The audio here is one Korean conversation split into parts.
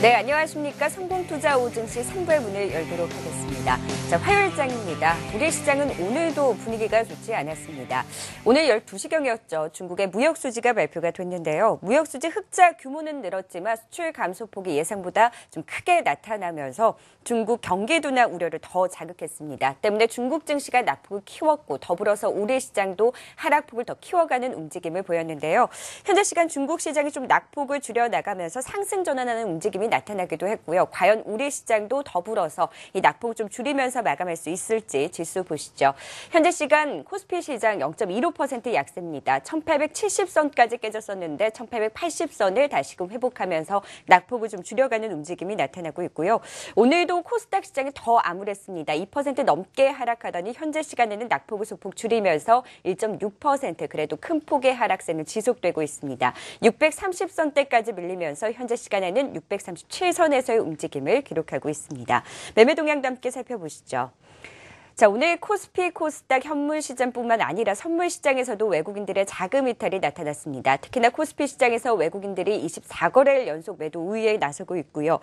네, 안녕하십니까. 성공투자 오증시 3부의 문을 열도록 하겠습니다. 자, 화요일장입니다. 국외 시장은 오늘도 분위기가 좋지 않았습니다. 오늘 12시경이었죠. 중국의 무역수지가 발표가 됐는데요. 무역수지 흑자 규모는 늘었지만 수출 감소폭이 예상보다 좀 크게 나타나면서 중국 경기 둔화 우려를 더 자극했습니다. 때문에 중국 증시가 낙폭을 키웠고 더불어서 우리 시장도 하락폭을 더 키워가는 움직임을 보였는데요. 현재 시간 중국 시장이 좀 낙폭을 줄여나가면서 상승 전환하는 움직임이 나타나기도 했고요. 과연 우리 시장도 더불어서 이 낙폭을 좀 줄이면서 마감할 수 있을지 지수 보시죠. 현재 시간 코스피 시장 0.15% 약세입니다. 1870선까지 깨졌었는데 1880선을 다시금 회복하면서 낙폭을 좀 줄여가는 움직임이 나타나고 있고요. 오늘도 코스닥 시장이 더 암울했습니다. 2% 넘게 하락하더니 현재 시간에는 낙폭을 소폭 줄이면서 1.6% 그래도 큰 폭의 하락세는 지속되고 있습니다. 630선대까지 밀리면서 현재 시간에는 637선에서의 움직임을 기록하고 있습니다. 매매 동향도 함께 살펴보시죠. 자, 오늘 코스피, 코스닥 현물 시장뿐만 아니라 선물 시장에서도 외국인들의 자금 이탈이 나타났습니다. 특히나 코스피 시장에서 외국인들이 24거래일 연속 매도 우위에 나서고 있고요.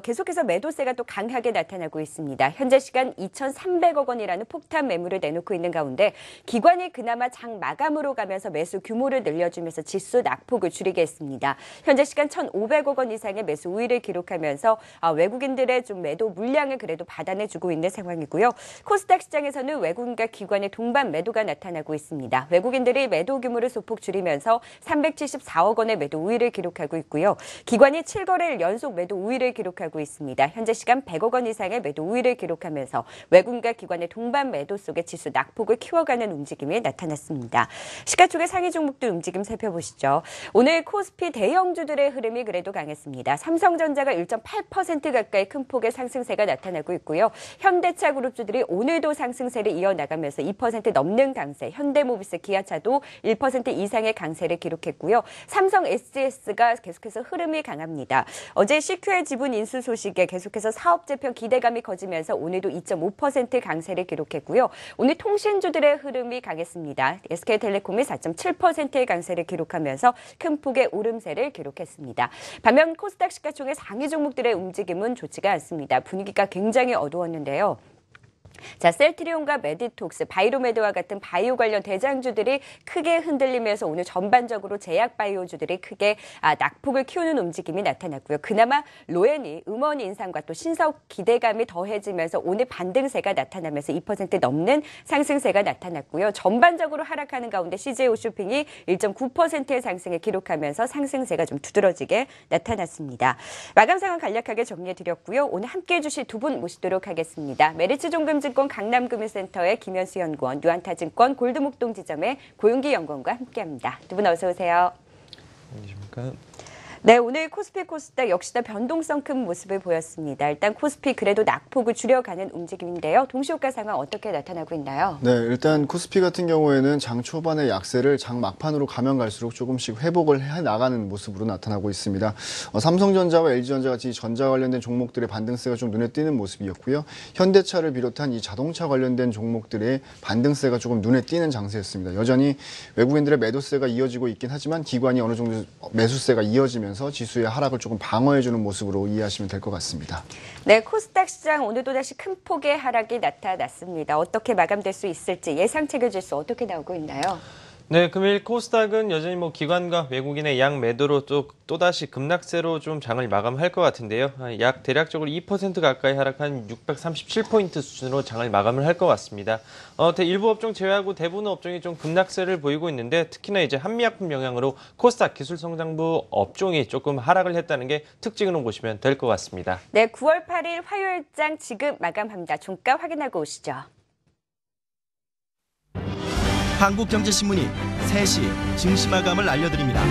계속해서 매도세가 또 강하게 나타나고 있습니다. 현재 시간 2,300억 원이라는 폭탄 매물을 내놓고 있는 가운데 기관이 그나마 장 마감으로 가면서 매수 규모를 늘려주면서 지수 낙폭을 줄이게 했습니다. 현재 시간 1,500억 원 이상의 매수 우위를 기록하면서 외국인들의 좀 매도 물량을 그래도 받아내주고 있는 상황이고요. 코스닥 시장에서는 외국인과 기관의 동반 매도가 나타나고 있습니다. 외국인들이 매도 규모를 소폭 줄이면서 374억 원의 매도 우위를 기록하고 있고요. 기관이 7거래일 연속 매도 우위를 기록하고 있습니다. 현재 시간 100억 원 이상의 매도 우위를 기록하면서 외국인과 기관의 동반 매도 속에 지수 낙폭을 키워가는 움직임이 나타났습니다. 시가총액 상위 종목들 움직임 살펴보시죠. 오늘 코스피 대형주들의 흐름이 그래도 강했습니다. 삼성전자가 1.8% 가까이 큰 폭의 상승세가 나타나고 있고요. 현대차 그룹주들이 오늘도 상승세를 이어나가면서 2% 넘는 강세, 현대모비스, 기아차도 1% 이상의 강세를 기록했고요. 삼성 SGS가 계속해서 흐름이 강합니다. 어제 CQL 지분 인수 소식에 계속해서 사업 재편 기대감이 커지면서 오늘도 2.5% 강세를 기록했고요. 오늘 통신주들의 흐름이 강했습니다. SK텔레콤이 4.7%의 강세를 기록하면서 큰 폭의 오름세를 기록했습니다. 반면 코스닥 시가총액 상위 종목들의 움직임은 좋지가 않습니다. 분위기가 굉장히 어두웠는데요. 자, 셀트리온과 메디톡스, 바이로메드와 같은 바이오 관련 대장주들이 크게 흔들리면서 오늘 전반적으로 제약 바이오주들이 크게 낙폭을 키우는 움직임이 나타났고요. 그나마 로엔이 음원 인상과 또 신사업 기대감이 더해지면서 오늘 반등세가 나타나면서 2% 넘는 상승세가 나타났고요. 전반적으로 하락하는 가운데 CJ 쇼핑이 1.9%의 상승을 기록하면서 상승세가 좀 두드러지게 나타났습니다. 마감 상황 간략하게 정리해드렸고요. 오늘 함께해 주실 두 분 모시도록 하겠습니다. 메리츠종금증권 강남금융센터의 김현수 연구원, 유한타증권 골드목동 지점의 고윤기 연구원과 함께합니다. 두 분 어서 오세요. 안녕하십니까. 네, 오늘 코스피, 코스닥 역시나 변동성 큰 모습을 보였습니다. 일단 코스피 그래도 낙폭을 줄여가는 움직임인데요. 동시효과 상황 어떻게 나타나고 있나요? 네, 일단 코스피 같은 경우에는 장 초반의 약세를 장 막판으로 가면 갈수록 조금씩 회복을 해 나가는 모습으로 나타나고 있습니다. 삼성전자와 LG전자 같이 전자 관련된 종목들의 반등세가 좀 눈에 띄는 모습이었고요. 현대차를 비롯한 이 자동차 관련된 종목들의 반등세가 조금 눈에 띄는 장세였습니다. 여전히 외국인들의 매도세가 이어지고 있긴 하지만 기관이 어느 정도 매수세가 이어지면서 지수의 하락을 조금 방어해주는 모습으로 이해하시면 될 것 같습니다. 네, 코스닥 시장 오늘도 다시 큰 폭의 하락이 나타났습니다. 어떻게 마감될 수 있을지 예상치를 지수 어떻게 나오고 있나요? 네, 금일 코스닥은 여전히 기관과 외국인의 양 매도로 또다시 급락세로 좀 장을 마감할 것 같은데요. 약 대략적으로 2% 가까이 하락한 637포인트 수준으로 장을 마감을 할 것 같습니다. 일부 업종 제외하고 대부분 업종이 좀 급락세를 보이고 있는데 특히나 이제 한미약품 영향으로 코스닥 기술성장부 업종이 조금 하락을 했다는 게 특징으로 보시면 될 것 같습니다. 네, 9월 8일 화요일장 지금 마감합니다. 종가 확인하고 오시죠. 한국경제신문이 3시 증시 마감을 알려드립니다.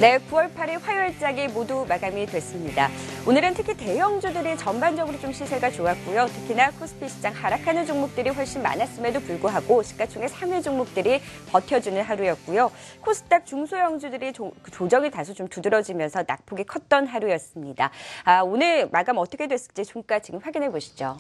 네, 9월 8일 화요일장이 모두 마감이 됐습니다. 오늘은 특히 대형주들이 전반적으로 좀 시세가 좋았고요. 특히나 코스피 시장 하락하는 종목들이 훨씬 많았음에도 불구하고 시가총액 상위 종목들이 버텨주는 하루였고요. 코스닥 중소형주들이 조정이 다소 좀 두드러지면서 낙폭이 컸던 하루였습니다. 오늘 마감 어떻게 됐을지 종가 지금 확인해 보시죠.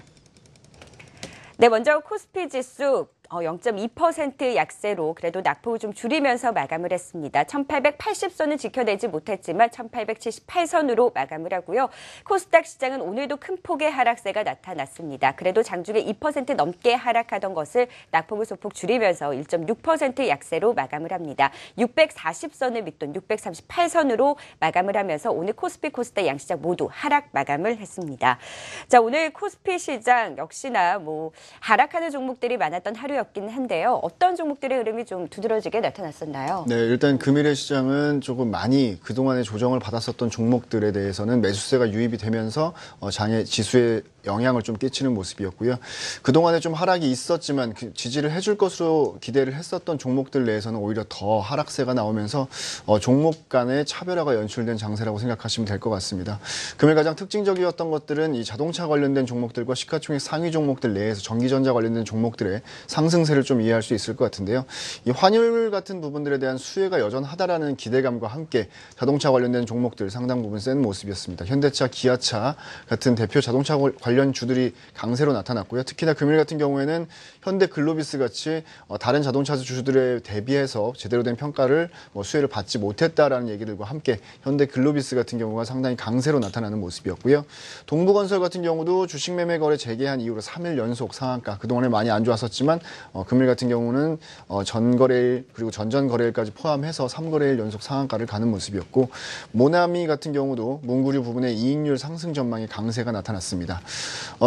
네, 먼저 코스피 지수 0.2% 약세로 그래도 낙폭을 좀 줄이면서 마감을 했습니다. 1880선은 지켜내지 못했지만 1878선으로 마감을 하고요. 코스닥 시장은 오늘도 큰 폭의 하락세가 나타났습니다. 그래도 장중에 2% 넘게 하락하던 것을 낙폭을 소폭 줄이면서 1.6% 약세로 마감을 합니다. 640선을 밑돈 638선으로 마감을 하면서 오늘 코스피, 코스닥 양시장 모두 하락 마감을 했습니다. 자, 오늘 코스피 시장 역시나 하락하는 종목들이 많았던 하루였긴 한데요. 어떤 종목들의 흐름이 좀 두드러지게 나타났었나요? 네, 일단 금일의 시장은 조금 많이 그동안의 조정을 받았었던 종목들에 대해서는 매수세가 유입이 되면서 장의 지수에 영향을 좀 끼치는 모습이었고요. 그동안에 좀 하락이 있었지만 지지를 해줄 것으로 기대를 했었던 종목들 내에서는 오히려 더 하락세가 나오면서 종목 간의 차별화가 연출된 장세라고 생각하시면 될 것 같습니다. 금일 가장 특징적이었던 것들은 이 자동차 관련된 종목들과 시가총액 상위 종목들 내에서 전기전자 관련된 종목들의 상승세를 좀 이해할 수 있을 것 같은데요. 이 환율 같은 부분들에 대한 수혜가 여전하다라는 기대감과 함께 자동차 관련된 종목들 상당 부분 센 모습이었습니다. 현대차, 기아차 같은 대표 자동차 관련 주들이 강세로 나타났고요. 특히나 금일 같은 경우에는 현대글로비스 같이 다른 자동차 주들에 대비해서 제대로 된 평가를 수혜를 받지 못했다라는 얘기들과 함께 현대글로비스 같은 경우가 상당히 강세로 나타나는 모습이었고요. 동부건설 같은 경우도 주식 매매 거래 재개한 이후로 3일 연속 상한가, 그동안에 많이 안 좋았었지만 금일 같은 경우는 전거래일 그리고 전전거래일까지 포함해서 3거래일 연속 상한가를 가는 모습이었고, 모나미 같은 경우도 문구류 부분의 이익률 상승 전망의 강세가 나타났습니다.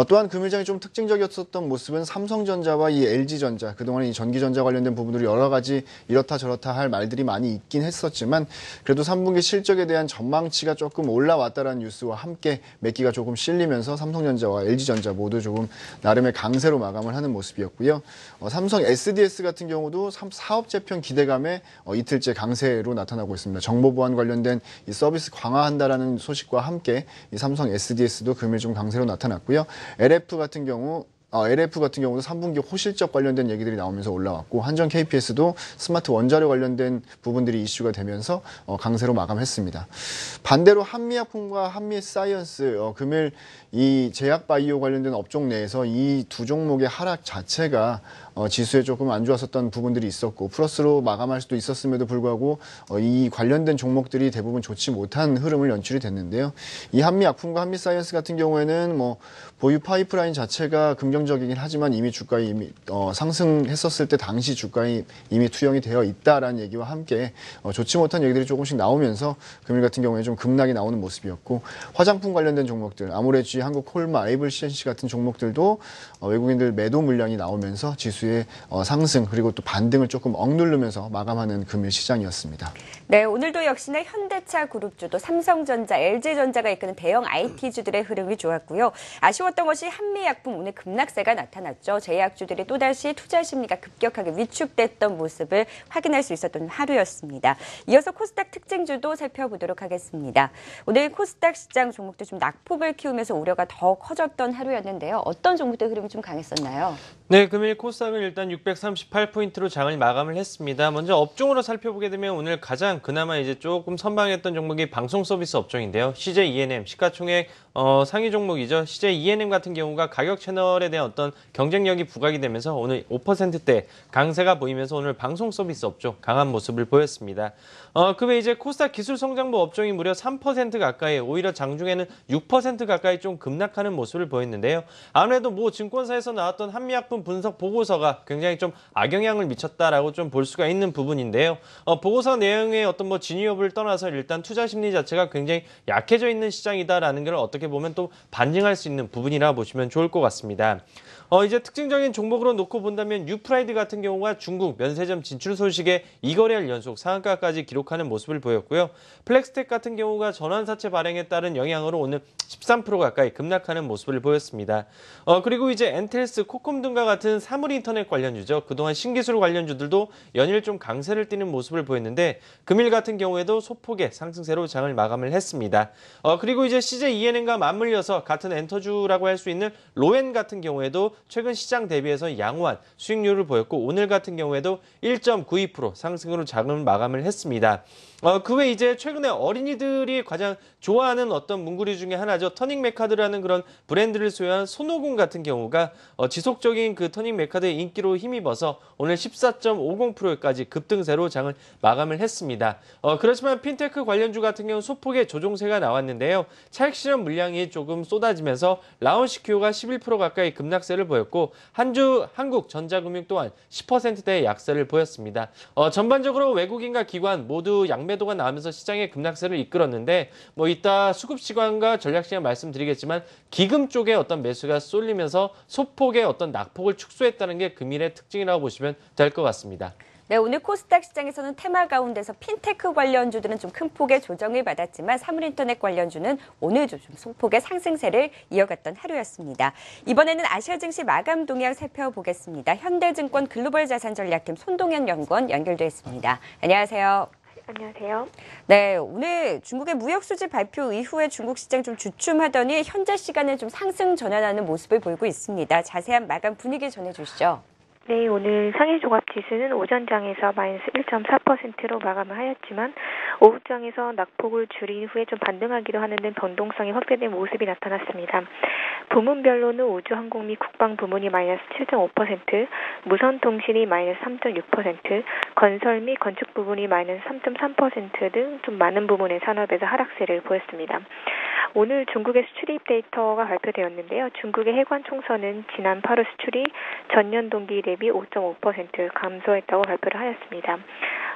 또한 금일장이 좀 특징적이었었던 모습은 삼성전자와 이 LG전자, 그동안에 이 전기전자 관련된 부분들이 여러 가지 이렇다 저렇다 할 말들이 많이 있긴 했었지만 그래도 3분기 실적에 대한 전망치가 조금 올라왔다라는 뉴스와 함께 매기가 조금 실리면서 삼성전자와 LG전자 모두 조금 나름의 강세로 마감을 하는 모습이었고요. 삼성 SDS 같은 경우도 사업 재편 기대감에 이틀째 강세로 나타나고 있습니다. 정보 보안 관련된 이 서비스 강화한다라는 소식과 함께 이 삼성 SDS도 금일 좀 강세로 나타났고요. LF 같은 경우도 3분기 호실적 관련된 얘기들이 나오면서 올라왔고, 한전 KPS도 스마트 원자료 관련된 부분들이 이슈가 되면서 강세로 마감했습니다. 반대로 한미약품과 한미사이언스, 금일 이 제약바이오 관련된 업종 내에서 이 두 종목의 하락 자체가 지수에 조금 안 좋았었던 부분들이 있었고 플러스로 마감할 수도 있었음에도 불구하고 이 관련된 종목들이 대부분 좋지 못한 흐름을 연출이 됐는데요. 이 한미약품과 한미사이언스 같은 경우에는 보유 파이프라인 자체가 긍정적이긴 하지만 이미 주가에 상승했었을 때 당시 주가에 이미 투영이 되어 있다라는 얘기와 함께 좋지 못한 얘기들이 조금씩 나오면서 금일 같은 경우에 좀 급락이 나오는 모습이었고, 화장품 관련된 종목들 아모레지, 한국콜마, 에이블CNC 같은 종목들도 외국인들 매도 물량이 나오면서 지수의 상승 그리고 또 반등을 조금 억누르면서 마감하는 금일 시장이었습니다. 네, 오늘도 역시나 현대차 그룹주도 삼성전자, LG전자가 이끄는 대형 IT주들의 흐름이 좋았고요. 아쉬웠던 것이 한미약품 오늘 급락세가 나타났죠. 제약주들이 또다시 투자 심리가 급격하게 위축됐던 모습을 확인할 수 있었던 하루였습니다. 이어서 코스닥 특징주도 살펴보도록 하겠습니다. 오늘 코스닥 시장 종목들 좀 낙폭을 키우면서 우려가 더 커졌던 하루였는데요. 어떤 종목들 흐름이 좀 강했었나요? 네, 금일 코스닥은 일단 638포인트로 장을 마감을 했습니다. 먼저 업종으로 살펴보게 되면 오늘 가장 그나마 이제 조금 선방했던 종목이 방송 서비스 업종인데요. CJ E&M, 시가총액 상위 종목이죠. CJ E&M 같은 경우가 가격 채널에 대한 어떤 경쟁력이 부각이 되면서 오늘 5%대 강세가 보이면서 오늘 방송 서비스 업종 강한 모습을 보였습니다. 그 외에 이제 코스닥 기술 성장부 업종이 무려 3% 가까이, 오히려 장중에는 6% 가까이 좀 급락하는 모습을 보였는데요. 아무래도 증권사에서 나왔던 한미약품 분석 보고서가 굉장히 좀 악영향을 미쳤다라고 좀 볼 수가 있는 부분인데요. 보고서 내용의 어떤 진위 여부를 떠나서 일단 투자 심리 자체가 굉장히 약해져 있는 시장이다라는 걸 어떻게 보면 또 반증할 수 있는 부분이라 보시면 좋을 것 같습니다. 이제 특징적인 종목으로 놓고 본다면 뉴프라이드 같은 경우가 중국 면세점 진출 소식에 2거래일 연속 상한가까지 기록하는 모습을 보였고요. 플렉스텍 같은 경우가 전환사채 발행에 따른 영향으로 오늘 13% 가까이 급락하는 모습을 보였습니다. 그리고 이제 엔텔스, 코콤 등과 같은 사물인터넷 관련주죠. 그동안 신기술 관련주들도 연일 좀 강세를 띠는 모습을 보였는데 금일 같은 경우에도 소폭의 상승세로 장을 마감을 했습니다. 그리고 이제 CJ E&M과 맞물려서 같은 엔터주라고 할 수 있는 로엔 같은 경우 경우에도 최근 시장 대비해서 양호한 수익률을 보였고 오늘 같은 경우에도 1.92% 상승으로 장을 마감을 했습니다. 그 외 이제 최근에 어린이들이 가장 좋아하는 어떤 문구류 중에 하나죠. 터닝 메카드라는 그런 브랜드를 소유한 손오공 같은 경우가 지속적인 그 터닝 메카드의 인기로 힘입어서 오늘 14.50%까지 급등세로 장을 마감을 했습니다. 그렇지만 핀테크 관련주 같은 경우 소폭의 조종세가 나왔는데요. 차익 실현 물량이 조금 쏟아지면서 라온시큐가 11% 가까이 급락세를 보였고 한국전자금융 또한 10%대의 약세를 보였습니다. 전반적으로 외국인과 기관 모두 양매도가 나오면서 시장의 급락세를 이끌었는데 이따 수급시장과 전략시장 말씀드리겠지만 기금 쪽에 어떤 매수가 쏠리면서 소폭의 어떤 낙폭을 축소했다는 게 금일의 특징이라고 보시면 될 것 같습니다. 네, 오늘 코스닥 시장에서는 테마 가운데서 핀테크 관련주들은 좀 큰 폭의 조정을 받았지만 사물인터넷 관련주는 오늘도 좀 소폭의 상승세를 이어갔던 하루였습니다. 이번에는 아시아 증시 마감 동향 살펴보겠습니다. 현대증권 글로벌자산전략팀 손동현 연구원 연결돼 있습니다. 안녕하세요. 안녕하세요. 네, 오늘 중국의 무역 수지 발표 이후에 중국 시장 좀 주춤하더니 현재 시간에 좀 상승 전환하는 모습을 보이고 있습니다. 자세한 마감 분위기 전해주시죠. 네, 오늘 상해종합지수는 오전장에서 마이너스 1.4%로 마감을 하였지만 오후장에서 낙폭을 줄인 후에 좀 반등하기도 하는 등 변동성이 확대된 모습이 나타났습니다. 부문별로는 우주항공 및 국방 부문이 마이너스 7.5%, 무선통신이 마이너스 3.6%, 건설 및 건축 부분이 마이너스 3.3% 등 좀 많은 부문의 산업에서 하락세를 보였습니다. 오늘 중국의 수출입 데이터가 발표되었는데요. 중국의 해관 총선은 지난 8월 수출이 전년 동기 대비 5.5% 감소했다고 발표를 하였습니다.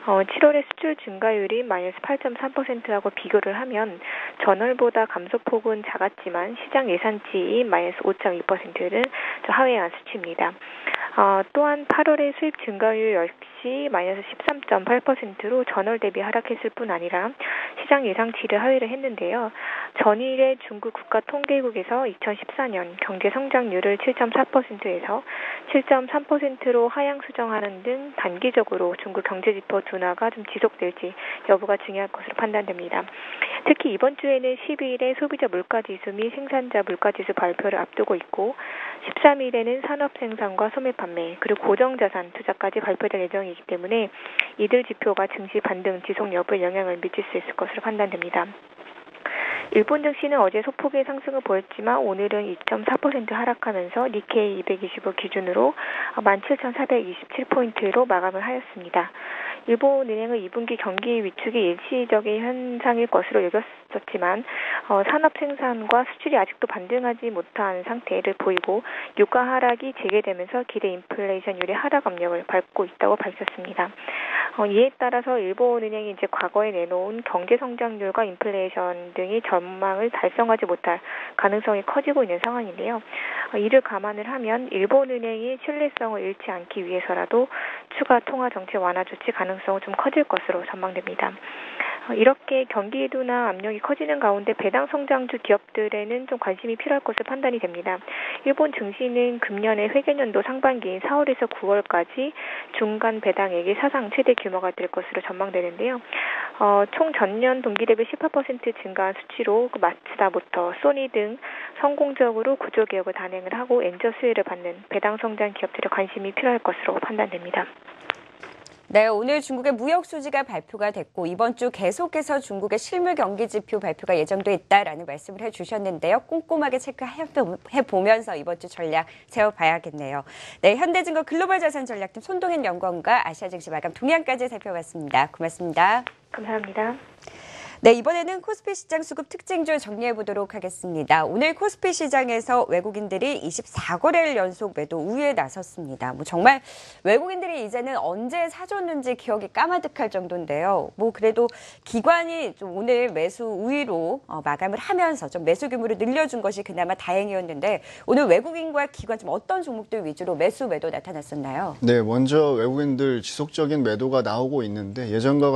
7월의 수출 증가율이 마이너스 8.3%하고 비교를 하면 전월보다 감소폭은 작았지만 시장 예상치인 마이너스 5.2%는 하회한 수치입니다. 또한 8월의 수입 증가율 역시 마이너스 13.8%로 전월 대비 하락했을 뿐 아니라 시장 예상치를 하회를 했는데요. 전일의 중국 국가통계국에서 2014년 경제 성장률을 7.4%에서 7.3%로 하향 수정하는 등 단기적으로 중국 경제지표 둔화가 좀 지속될지 여부가 중요할 것으로 판단됩니다. 특히 이번 주에는 12일에 소비자 물가지수 및 생산자 물가지수 발표를 앞두고 있고 13일에는 산업생산과 소매 판매 그리고 고정자산 투자까지 발표될 예정이기 때문에 이들 지표가 증시 반등 지속 여부에 영향을 미칠 수 있을 것으로 판단됩니다. 일본 증시는 어제 소폭의 상승을 보였지만 오늘은 2.4% 하락하면서 니케이 225 기준으로 17,427포인트로 마감을 하였습니다. 일본은행은 2분기 경기 위축이 일시적인 현상일 것으로 여겼었지만 산업 생산과 수출이 아직도 반등하지 못한 상태를 보이고 유가 하락이 재개되면서 기대 인플레이션율의 하락 압력을 밟고 있다고 밝혔습니다. 이에 따라서 일본은행이 이제 과거에 내놓은 경제 성장률과 인플레이션 등의 전망을 달성하지 못할 가능성이 커지고 있는 상황인데요. 이를 감안을 하면 일본은행이 신뢰성을 잃지 않기 위해서라도 추가 통화 정책 완화 조치 가능성은 좀 커질 것으로 전망됩니다. 이렇게 경기 둔화 압력이 커지는 가운데 배당 성장주 기업들에는 좀 관심이 필요할 것으로 판단이 됩니다. 일본 증시는 금년의 회계연도 상반기인 4월에서 9월까지 중간 배당액이 사상 최대 규모가 될 것으로 전망되는데요. 총 전년 동기 대비 18% 증가한 수치로 마츠다부터 소니 등 성공적으로 구조개혁을 단행을 하고 엔저 수혜를 받는 배당 성장 기업들의 관심이 필요할 것으로 판단됩니다. 네, 오늘 중국의 무역 수지가 발표가 됐고 이번 주 계속해서 중국의 실물 경기 지표 발표가 예정돼 있다라는 말씀을 해주셨는데요. 꼼꼼하게 체크해보면서 이번 주 전략 세워봐야겠네요. 네, 현대증권 글로벌자산전략팀 손동현 연구원과 아시아 증시 마감 동향까지 살펴봤습니다. 고맙습니다. 감사합니다. 네, 이번에는 코스피 시장 수급 특징주 정리해보도록 하겠습니다. 오늘 코스피 시장에서 외국인들이 24거래일 연속 매도 우위에 나섰습니다. 정말 외국인들이 이제는 언제 사줬는지 기억이 까마득할 정도인데요. 그래도 기관이 좀 오늘 매수 우위로 마감을 하면서 좀 매수 규모를 늘려준 것이 그나마 다행이었는데 오늘 외국인과 기관 좀 어떤 종목들 위주로 매도 나타났었나요? 네, 먼저 외국인들 지속적인 매도가 나오고 있는데 예전과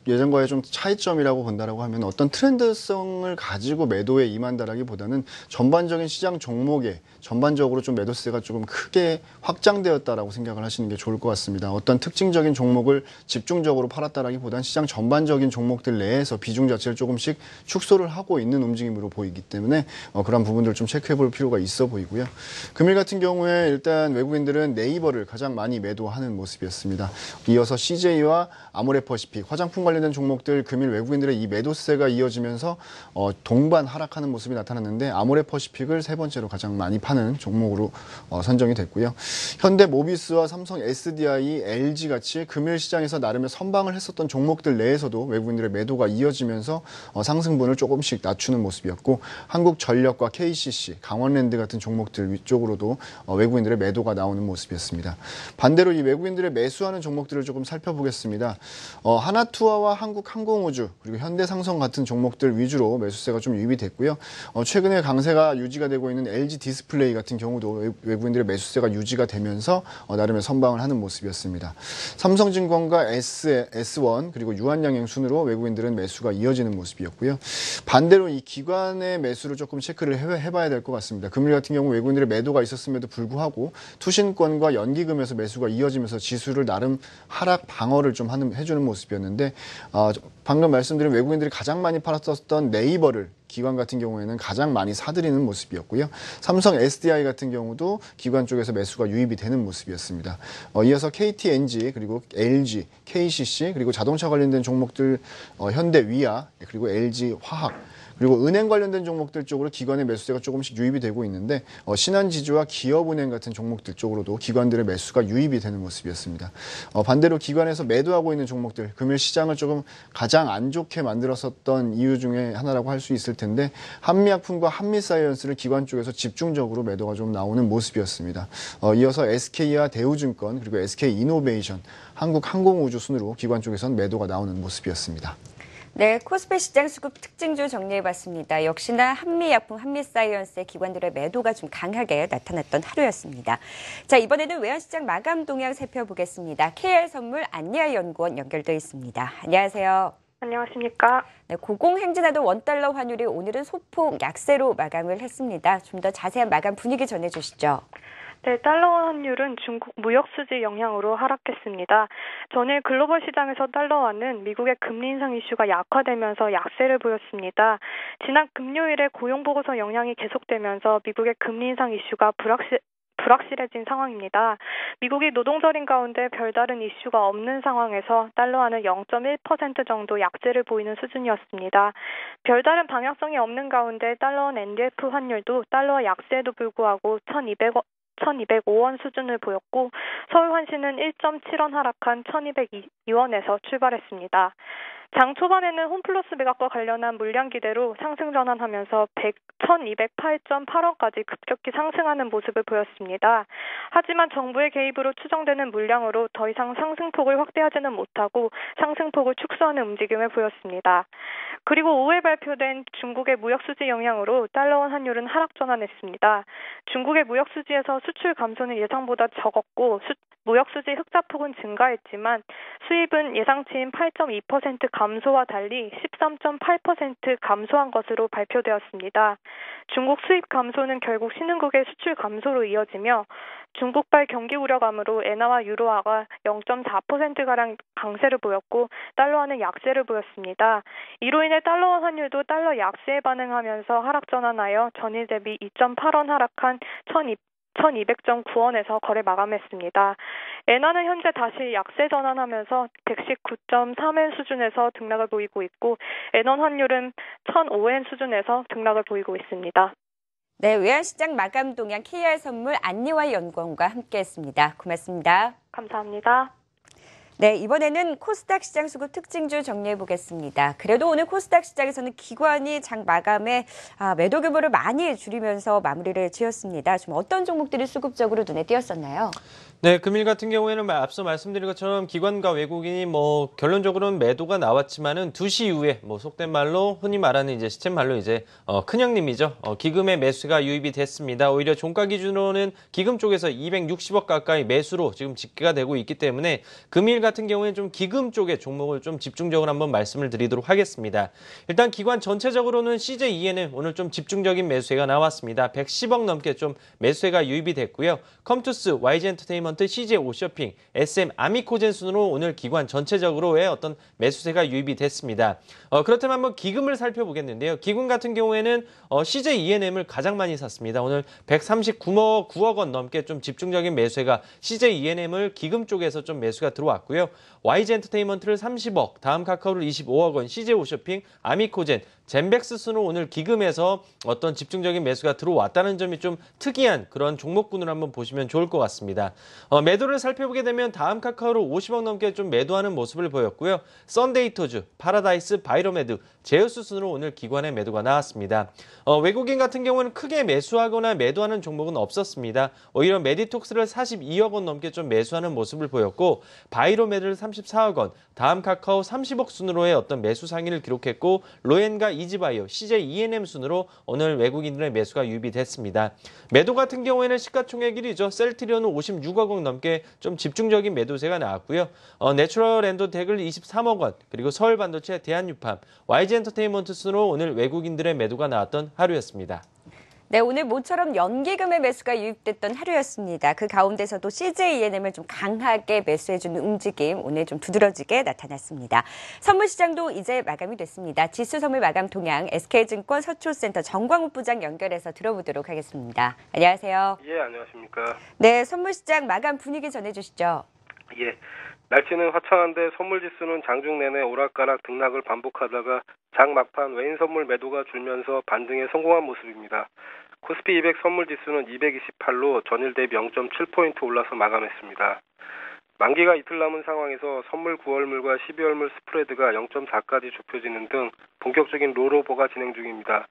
예전과의 좀 차이점이라고 본다라고 하면 어떤 트렌드성을 가지고 매도에 임한다라기보다는 전반적인 시장 종목에 전반적으로 좀 매도세가 조금 크게 확장되었다라고 생각을 하시는 게 좋을 것 같습니다. 어떤 특징적인 종목을 집중적으로 팔았다라기보다는 시장 전반적인 종목들 내에서 비중 자체를 조금씩 축소를 하고 있는 움직임으로 보이기 때문에 그런 부분들을 좀 체크해 볼 필요가 있어 보이고요. 금일 같은 경우에 일단 외국인들은 네이버를 가장 많이 매도하는 모습이었습니다. 이어서 CJ와 아모레퍼시픽, 화장품 관련된 종목들 금일 외국인들의 이 매도세가 이어지면서 동반 하락하는 모습이 나타났는데 아모레퍼시픽을 세 번째로 가장 많이 파는 종목으로 선정이 됐고요. 현대모비스와 삼성 SDI, LG 같이 금일 시장에서 나름의 선방을 했었던 종목들 내에서도 외국인들의 매도가 이어지면서 상승분을 조금씩 낮추는 모습이었고 한국전력과 KCC, 강원랜드 같은 종목들 위쪽으로도 외국인들의 매도가 나오는 모습이었습니다. 반대로 이 외국인들의 매수하는 종목들을 조금 살펴보겠습니다. 하나투어와 한국항공우주 그리고 현대상성 같은 종목들 위주로 매수세가 좀 유입이 됐고요. 최근에 강세가 유지가 되고 있는 LG 디스플레이 같은 경우도 외국인들의 매수세가 유지가 되면서 나름의 선방을 하는 모습이었습니다. 삼성증권과 S1 그리고 유한양행 순으로 외국인들은 매수가 이어지는 모습이었고요. 반대로 이 기관의 매수를 조금 체크를 해봐야 될 것 같습니다. 금일 같은 경우 외국인들의 매도가 있었음에도 불구하고 투신권과 연기금에서 매수가 이어지면서 지수를 나름 하락 방어를 좀 해주는 모습이었는데 방금 말씀드린 외국인들이 가장 많이 팔았었던 네이버를 기관 같은 경우에는 가장 많이 사들이는 모습이었고요. 삼성 SDI 같은 경우도 기관 쪽에서 매수가 유입이 되는 모습이었습니다. 이어서 KTNG 그리고 LG, KCC 그리고 자동차 관련된 종목들 현대위아 그리고 LG화학 그리고 은행 관련된 종목들 쪽으로 기관의 매수세가 조금씩 유입이 되고 있는데 신한지주와 기업은행 같은 종목들 쪽으로도 기관들의 매수가 유입이 되는 모습이었습니다. 반대로 기관에서 매도하고 있는 종목들, 금일 시장을 조금 가장 안 좋게 만들었었던 이유 중에 하나라고 할 수 있을 텐데 한미약품과 한미사이언스를 기관 쪽에서 집중적으로 매도가 좀 나오는 모습이었습니다. 이어서 SK와 대우증권 그리고 SK이노베이션, 한국항공우주 순으로 기관 쪽에서는 매도가 나오는 모습이었습니다. 네, 코스피 시장 수급 특징주 정리해봤습니다. 역시나 한미약품, 한미사이언스의 기관들의 매도가 좀 강하게 나타났던 하루였습니다. 자, 이번에는 외환시장 마감 동향 살펴보겠습니다. KR선물 안예아 연구원 연결돼 있습니다. 안녕하세요. 안녕하십니까. 네, 고공행진하던 원달러 환율이 오늘은 소폭 약세로 마감을 했습니다. 좀 더 자세한 마감 분위기 전해주시죠. 네, 달러 환율은 중국 무역 수지 영향으로 하락했습니다. 전일 글로벌 시장에서 달러화는 미국의 금리 인상 이슈가 약화되면서 약세를 보였습니다. 지난 금요일에 고용 보고서 영향이 계속되면서 미국의 금리 인상 이슈가 불확실해진 상황입니다. 미국이 노동절인 가운데 별다른 이슈가 없는 상황에서 달러화는 0.1% 정도 약세를 보이는 수준이었습니다. 별다른 방향성이 없는 가운데 달러원 NDF 환율도 달러화 약세에도 불구하고 1,205원 수준을 보였고 서울 환시는 1.7원 하락한 1,202원에서 출발했습니다. 장 초반에는 홈플러스 매각과 관련한 물량 기대로 상승 전환하면서 1,208.8원까지 급격히 상승하는 모습을 보였습니다. 하지만 정부의 개입으로 추정되는 물량으로 더 이상 상승폭을 확대하지는 못하고 상승폭을 축소하는 움직임을 보였습니다. 그리고 오후에 발표된 중국의 무역수지 영향으로 달러원 환율은 하락 전환했습니다. 중국의 무역수지에서 수출 감소는 예상보다 적었고 무역수지 흑자폭은 증가했지만 수입은 예상치인 8.2% 감소와 달리 13.8% 감소한 것으로 발표되었습니다. 중국 수입 감소는 결국 신흥국의 수출 감소로 이어지며 중국발 경기 우려감으로 엔화와 유로화가 0.4%가량 강세를 보였고 달러화는 약세를 보였습니다. 이로 인해 달러원 환율도 달러 약세에 반응하면서 하락 전환하여 전일 대비 2.8원 하락한 1,200.9원에서 거래 마감했습니다. 엔화는 현재 다시 약세 전환하면서 119.3엔 수준에서 등락을 보이고 있고 엔원 환율은 1,005엔 수준에서 등락을 보이고 있습니다. 네, 외환시장 마감 동향 KR선물 안예아 연구원과 함께했습니다. 고맙습니다. 감사합니다. 네, 이번에는 코스닥 시장 수급 특징주 정리해보겠습니다. 그래도 오늘 코스닥 시장에서는 기관이 장 마감에 매도 규모를 많이 줄이면서 마무리를 지었습니다. 좀 어떤 종목들이 수급적으로 눈에 띄었었나요? 네, 금일 같은 경우에는 앞서 말씀드린 것처럼 기관과 외국인이 결론적으로는 매도가 나왔지만은 2시 이후에 속된 말로 흔히 말하는 이제 시쳇 말로 이제 큰형님이죠. 기금의 매수가 유입이 됐습니다. 오히려 종가 기준으로는 기금 쪽에서 260억 가까이 매수로 지금 집계가 되고 있기 때문에 금일 같은 같은 경우에는 좀 기금 쪽의 종목을 좀 집중적으로 한번 말씀을 드리도록 하겠습니다. 일단 기관 전체적으로는 CJ ENM 오늘 좀 집중적인 매수세가 나왔습니다. 110억 넘게 좀 매수세가 유입이 됐고요. 컴투스, YG 엔터테인먼트, CJ 오쇼핑, SM 아미코젠 순으로 오늘 기관 전체적으로의 어떤 매수세가 유입이 됐습니다. 그렇다면 한번 기금을 살펴보겠는데요. 기금 같은 경우에는 CJ ENM을 가장 많이 샀습니다. 오늘 139억 원 넘게 좀 집중적인 매수세가 CJ ENM을 기금 쪽에서 좀 매수가 들어왔고요. YG 엔터테인먼트를 30억, 다음 카카오를 25억 원, CJ 오쇼핑, 아미코젠, 젠백스 순으로 오늘 기금에서 어떤 집중적인 매수가 들어왔다는 점이 좀 특이한 그런 종목군을 한번 보시면 좋을 것 같습니다. 매도를 살펴보게 되면 다음 카카오를 50억 넘게 좀 매도하는 모습을 보였고요. 썬데이토즈, 파라다이스, 바이로메드, 제우스 순으로 오늘 기관의 매도가 나왔습니다. 외국인 같은 경우는 크게 매수하거나 매도하는 종목은 없었습니다. 오히려 메디톡스를 42억 원 넘게 좀 매수하는 모습을 보였고 바이로메드를 34억 원, 다음 카카오 30억 순으로의 어떤 매수 상위를 기록했고 로엔과 이지바이오, CJ ENM 순으로 오늘 외국인들의 매수가 유입이 됐습니다. 매도 같은 경우에는 시가총액 1위죠. 셀트리온은 56억 원 넘게 좀 집중적인 매도세가 나왔고요. 내추럴 엔도텍을 23억 원, 그리고 서울반도체, 대한유팜, YG 엔터테인먼트 순으로 오늘 외국인들의 매도가 나왔던 하루였습니다. 네, 오늘 모처럼 연기금의 매수가 유입됐던 하루였습니다. 그 가운데서도 CJ ENM을 좀 강하게 매수해주는 움직임 오늘 좀 두드러지게 나타났습니다. 선물시장도 이제 마감이 됐습니다. 지수선물 마감 동향 SK증권 서초센터 정광욱 부장 연결해서 들어보도록 하겠습니다. 안녕하세요. 예, 안녕하십니까. 네, 선물시장 마감 분위기 전해주시죠. 예, 날씨는 화창한데 선물지수는 장중 내내 오락가락 등락을 반복하다가 장 막판 외인 선물 매도가 줄면서 반등에 성공한 모습입니다. 코스피 200 선물지수는 228로 전일 대비 0.7포인트 올라서 마감했습니다. 만기가 이틀 남은 상황에서 선물 9월물과 12월물 스프레드가 0.4까지 좁혀지는 등 본격적인 롤오버가 진행 중입니다.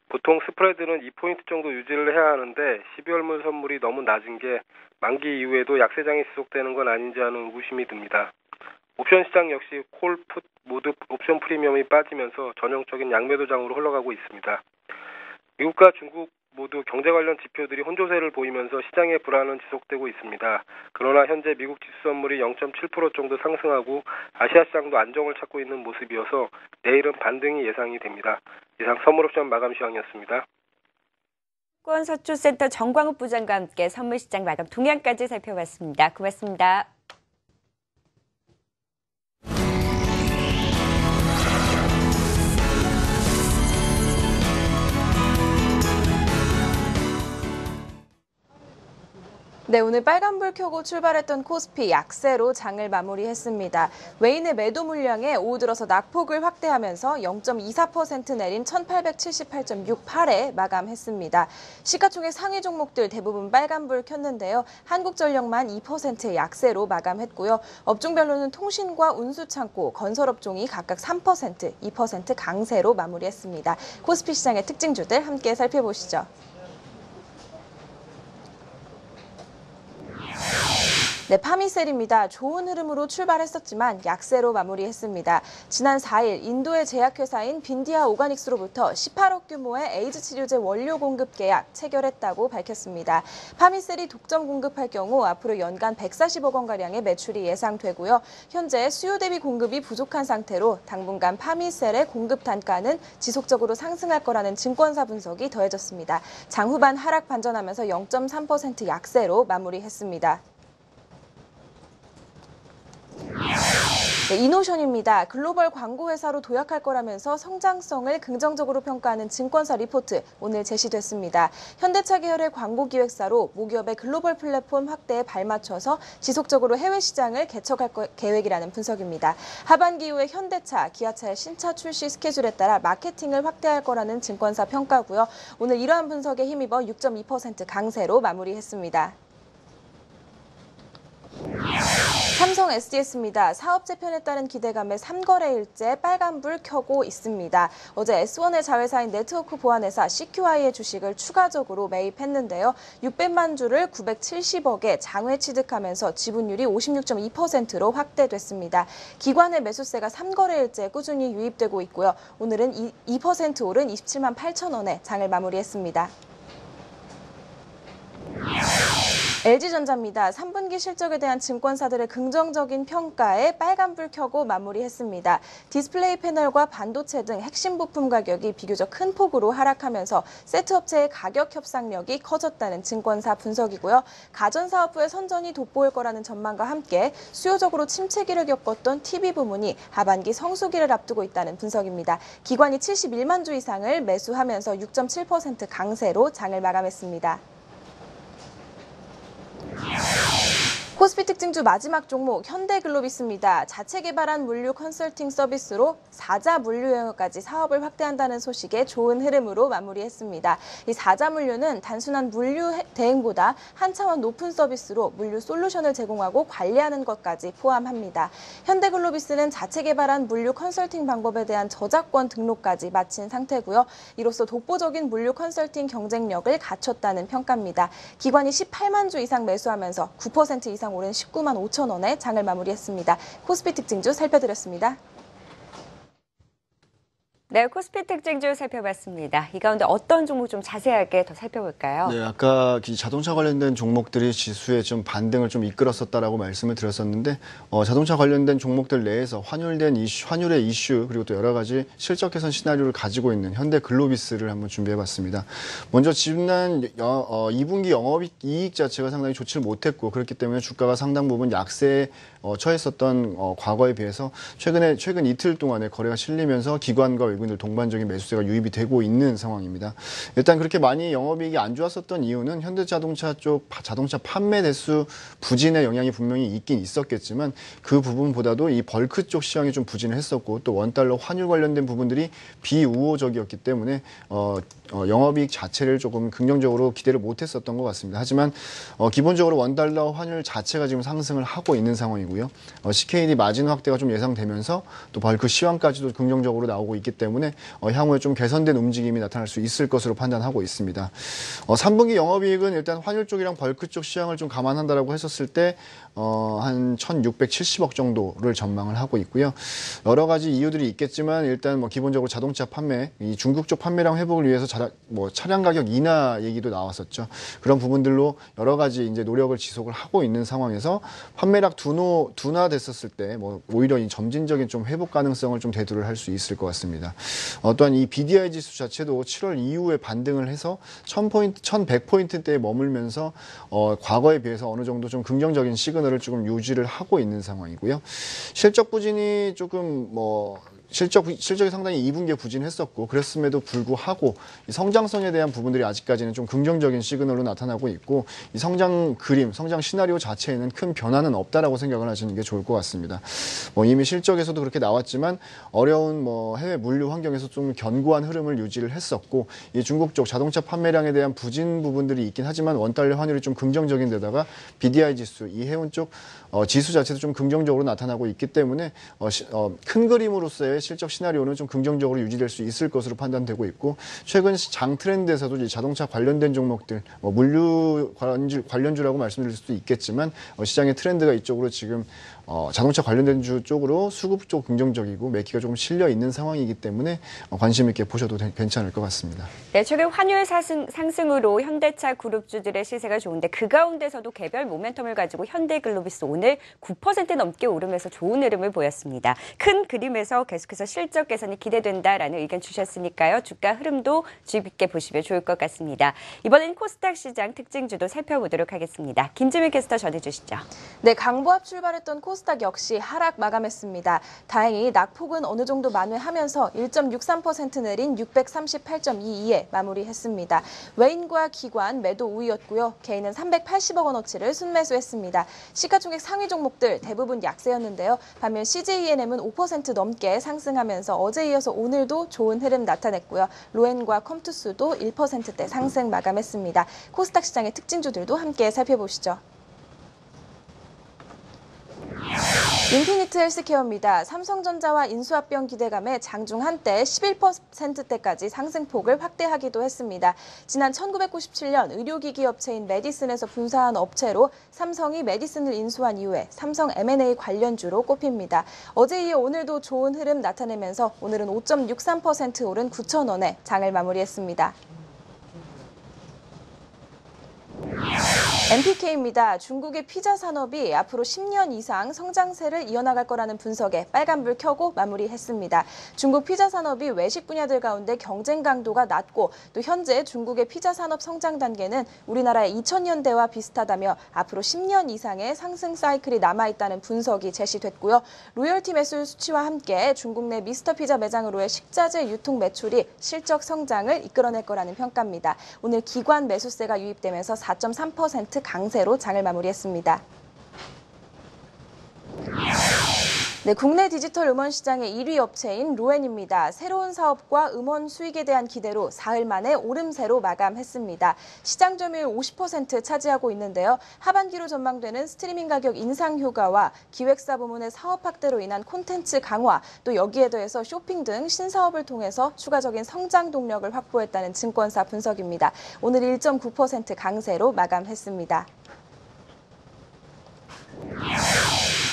보통 스프레드는 2포인트 정도 유지를 해야 하는데 12월물 선물이 너무 낮은 게 만기 이후에도 약세장이 지속되는 건 아닌지 하는 의구심이 듭니다. 옵션 시장 역시 콜, 풋 모두 옵션 프리미엄이 빠지면서 전형적인 양매도장으로 흘러가고 있습니다. 미국과 중국 모두 경제 관련 지표들이 혼조세를 보이면서 시장의 불안은 지속되고 있습니다. 그러나 현재 미국 지수 선물이 0.7% 정도 상승하고 아시아 시장도 안정을 찾고 있는 모습이어서 내일은 반등이 예상이 됩니다. 이상 선물옵션 마감 시황이었습니다. 서초센터 정광욱 부장과 함께 선물시장 마감 동향까지 살펴봤습니다. 고맙습니다. 네, 오늘 빨간불 켜고 출발했던 코스피 약세로 장을 마무리했습니다. 외인의 매도 물량에 오후 들어서 낙폭을 확대하면서 0.24% 내린 1878.68에 마감했습니다. 시가총액 상위 종목들 대부분 빨간불 켰는데요. 한국전력만 2%의 약세로 마감했고요. 업종별로는 통신과 운수창고, 건설업종이 각각 3%, 2% 강세로 마무리했습니다. 코스피 시장의 특징주들 함께 살펴보시죠. 네, 파미셀입니다. 좋은 흐름으로 출발했었지만 약세로 마무리했습니다. 지난 4일 인도의 제약회사인 빈디아 오가닉스로부터 18억 규모의 에이즈 치료제 원료 공급 계약 체결했다고 밝혔습니다. 파미셀이 독점 공급할 경우 앞으로 연간 140억 원가량의 매출이 예상되고요. 현재 수요 대비 공급이 부족한 상태로 당분간 파미셀의 공급 단가는 지속적으로 상승할 거라는 증권사 분석이 더해졌습니다. 장 후반 하락 반전하면서 0.3% 약세로 마무리했습니다. 네, 이노션입니다. 글로벌 광고회사로 도약할 거라면서 성장성을 긍정적으로 평가하는 증권사 리포트 오늘 제시됐습니다. 현대차 계열의 광고기획사로 모기업의 글로벌 플랫폼 확대에 발맞춰서 지속적으로 해외 시장을 개척할 계획이라는 분석입니다. 하반기 이후에 현대차, 기아차의 신차 출시 스케줄에 따라 마케팅을 확대할 거라는 증권사 평가고요. 오늘 이러한 분석에 힘입어 6.2% 강세로 마무리했습니다. 삼성 SDS입니다. 사업 재편에 따른 기대감에 3거래일째 빨간불 켜고 있습니다. 어제 S1의 자회사인 네트워크 보안회사 CQI의 주식을 추가적으로 매입했는데요. 600만 주를 970억에 장외 취득하면서 지분율이 56.2%로 확대됐습니다. 기관의 매수세가 3거래일째 꾸준히 유입되고 있고요. 오늘은 2% 오른 27만 8천 원에 장을 마무리했습니다. LG전자입니다. 3분기 실적에 대한 증권사들의 긍정적인 평가에 빨간불 켜고 마무리했습니다. 디스플레이 패널과 반도체 등 핵심 부품 가격이 비교적 큰 폭으로 하락하면서 세트업체의 가격 협상력이 커졌다는 증권사 분석이고요. 가전사업부의 선전이 돋보일 거라는 전망과 함께 수요적으로 침체기를 겪었던 TV 부문이 하반기 성수기를 앞두고 있다는 분석입니다. 기관이 71만 주 이상을 매수하면서 6.7% 강세로 장을 마감했습니다. 코스피 특징주 마지막 종목 현대글로비스입니다. 자체 개발한 물류 컨설팅 서비스로 4자 물류 영역까지 사업을 확대한다는 소식에 좋은 흐름으로 마무리했습니다. 이 4자 물류는 단순한 물류 대행보다 한 차원 높은 서비스로 물류 솔루션을 제공하고 관리하는 것까지 포함합니다. 현대글로비스는 자체 개발한 물류 컨설팅 방법에 대한 저작권 등록까지 마친 상태고요. 이로써 독보적인 물류 컨설팅 경쟁력을 갖췄다는 평가입니다. 기관이 18만 주 이상 매수하면서 9% 이상 오른 19만 5천 원에 장을 마무리했습니다. 코스피 특징주 살펴드렸습니다. 네, 코스피 특징주 살펴봤습니다. 이 가운데 어떤 종목 좀 자세하게 더 살펴볼까요? 네, 아까 자동차 관련된 종목들이 지수에 좀 반등을 좀 이끌었었다라고 말씀을 드렸었는데, 자동차 관련된 종목들 내에서 환율의 이슈, 그리고 또 여러 가지 실적 개선 시나리오를 가지고 있는 현대글로비스를 한번 준비해봤습니다. 먼저 지난 2분기 영업이익 자체가 상당히 좋지를 못했고, 그렇기 때문에 주가가 상당 부분 약세에 처했었던 과거에 비해서 최근 이틀 동안에 거래가 실리면서 기관과 외국인들 동반적인 매수세가 유입이 되고 있는 상황입니다. 일단 그렇게 많이 영업이익이 안 좋았었던 이유는 현대자동차 쪽 자동차 판매 대수 부진의 영향이 분명히 있긴 있었겠지만 그 부분보다도 이 벌크 쪽 시장이 좀 부진을 했었고 또 원달러 환율 관련된 부분들이 비우호적이었기 때문에 영업이익 자체를 조금 긍정적으로 기대를 못했었던 것 같습니다. 하지만 기본적으로 원달러 환율 자체가 지금 상승을 하고 있는 상황이고요. CKD 마진 확대가 좀 예상되면서 또 벌크 시황까지도 긍정적으로 나오고 있기 때문에 향후에 좀 개선된 움직임이 나타날 수 있을 것으로 판단하고 있습니다. 3분기 영업이익은 일단 환율 쪽이랑 벌크 쪽 시황을 좀 감안한다라고 했었을 때 한 1,670억 정도를 전망을 하고 있고요. 여러 가지 이유들이 있겠지만 일단 기본적으로 자동차 판매, 이 중국 쪽 판매량 회복을 위해서 차량 가격 인하 얘기도 나왔었죠. 그런 부분들로 여러 가지 이제 노력을 지속을 하고 있는 상황에서 판매량 둔화됐었을 때 오히려 이 점진적인 좀 회복 가능성을 좀 대두를 할 수 있을 것 같습니다. 또한 이 BDI 지수 자체도 7월 이후에 반등을 해서 1,100포인트대에 머물면서 과거에 비해서 어느 정도 좀 긍정적인 시그널을 조금 유지를 하고 있는 상황이고요. 실적 부진이 조금 실적이 상당히 2분기에 부진했었고 그랬음에도 불구하고 이 성장성에 대한 부분들이 아직까지는 좀 긍정적인 시그널로 나타나고 있고 이 성장 그림, 성장 시나리오 자체에는 큰 변화는 없다라고 생각을 하시는 게 좋을 것 같습니다. 이미 실적에서도 그렇게 나왔지만 어려운 해외 물류 환경에서 좀 견고한 흐름을 유지를 했었고 이 중국 쪽 자동차 판매량에 대한 부진 부분들이 있긴 하지만 원달러 환율이 좀 긍정적인 데다가 BDI 지수, 이 해운 쪽 지수 자체도 좀 긍정적으로 나타나고 있기 때문에 큰 그림으로서의 실적 시나리오는 좀 긍정적으로 유지될 수 있을 것으로 판단되고 있고 최근 장 트렌드에서도 이 자동차 관련된 종목들 물류 관련주라고 말씀드릴 수도 있겠지만 시장의 트렌드가 이쪽으로 지금 자동차 관련된 주 쪽으로 수급 쪽 긍정적이고 매기가 조금 실려 있는 상황이기 때문에 관심 있게 보셔도 괜찮을 것 같습니다. 네, 최근 환율 상승으로 현대차 그룹주들의 시세가 좋은데 그 가운데서도 개별 모멘텀을 가지고 현대글로비스 오늘 9% 넘게 오르면서 좋은 흐름을 보였습니다. 큰 그림에서 계속해서 실적 개선이 기대된다라는 의견 주셨으니까요. 주가 흐름도 주의 깊게 보시면 좋을 것 같습니다. 이번엔 코스닥 시장 특징주도 살펴보도록 하겠습니다. 김지민 캐스터 전해주시죠. 네, 강보합 출발했던 코스닥 역시 하락 마감했습니다. 다행히 낙폭은 어느 정도 만회하면서 1.63% 내린 638.22에 마무리했습니다. 외인과 기관 매도 우위였고요. 개인은 380억 원어치를 순매수했습니다. 시가총액 상위 종목들 대부분 약세였는데요. 반면 CJENM은 5% 넘게 상승하면서 어제 이어서 오늘도 좋은 흐름 나타냈고요. 로엔과 컴투스도 1%대 상승 마감했습니다. 코스닥 시장의 특징주들도 함께 살펴보시죠. 인피니트 헬스케어입니다. 삼성전자와 인수합병 기대감에 장중 한때 11%대까지 상승폭을 확대하기도 했습니다. 지난 1997년 의료기기 업체인 메디슨에서 분사한 업체로 삼성이 메디슨을 인수한 이후에 삼성 M&A 관련주로 꼽힙니다. 어제 이어 오늘도 좋은 흐름 나타내면서 오늘은 5.63% 오른 9,000원에 장을 마무리했습니다. MPK입니다. 중국의 피자 산업이 앞으로 10년 이상 성장세를 이어나갈 거라는 분석에 빨간불 켜고 마무리했습니다. 중국 피자 산업이 외식 분야들 가운데 경쟁 강도가 낮고 또 현재 중국의 피자 산업 성장 단계는 우리나라의 2000년대와 비슷하다며 앞으로 10년 이상의 상승 사이클이 남아있다는 분석이 제시됐고요. 로열티 매출 수치와 함께 중국 내 미스터 피자 매장으로의 식자재 유통 매출이 실적 성장을 이끌어낼 거라는 평가입니다. 오늘 기관 매수세가 유입되면서 4.3% 강세로 장을 마무리했습니다. 네, 국내 디지털 음원 시장의 1위 업체인 로엔입니다. 새로운 사업과 음원 수익에 대한 기대로 사흘 만에 오름세로 마감했습니다. 시장 점유율 50% 차지하고 있는데요. 하반기로 전망되는 스트리밍 가격 인상 효과와 기획사 부문의 사업 확대로 인한 콘텐츠 강화, 또 여기에 더해서 쇼핑 등 신사업을 통해서 추가적인 성장 동력을 확보했다는 증권사 분석입니다. 오늘 1.9% 강세로 마감했습니다.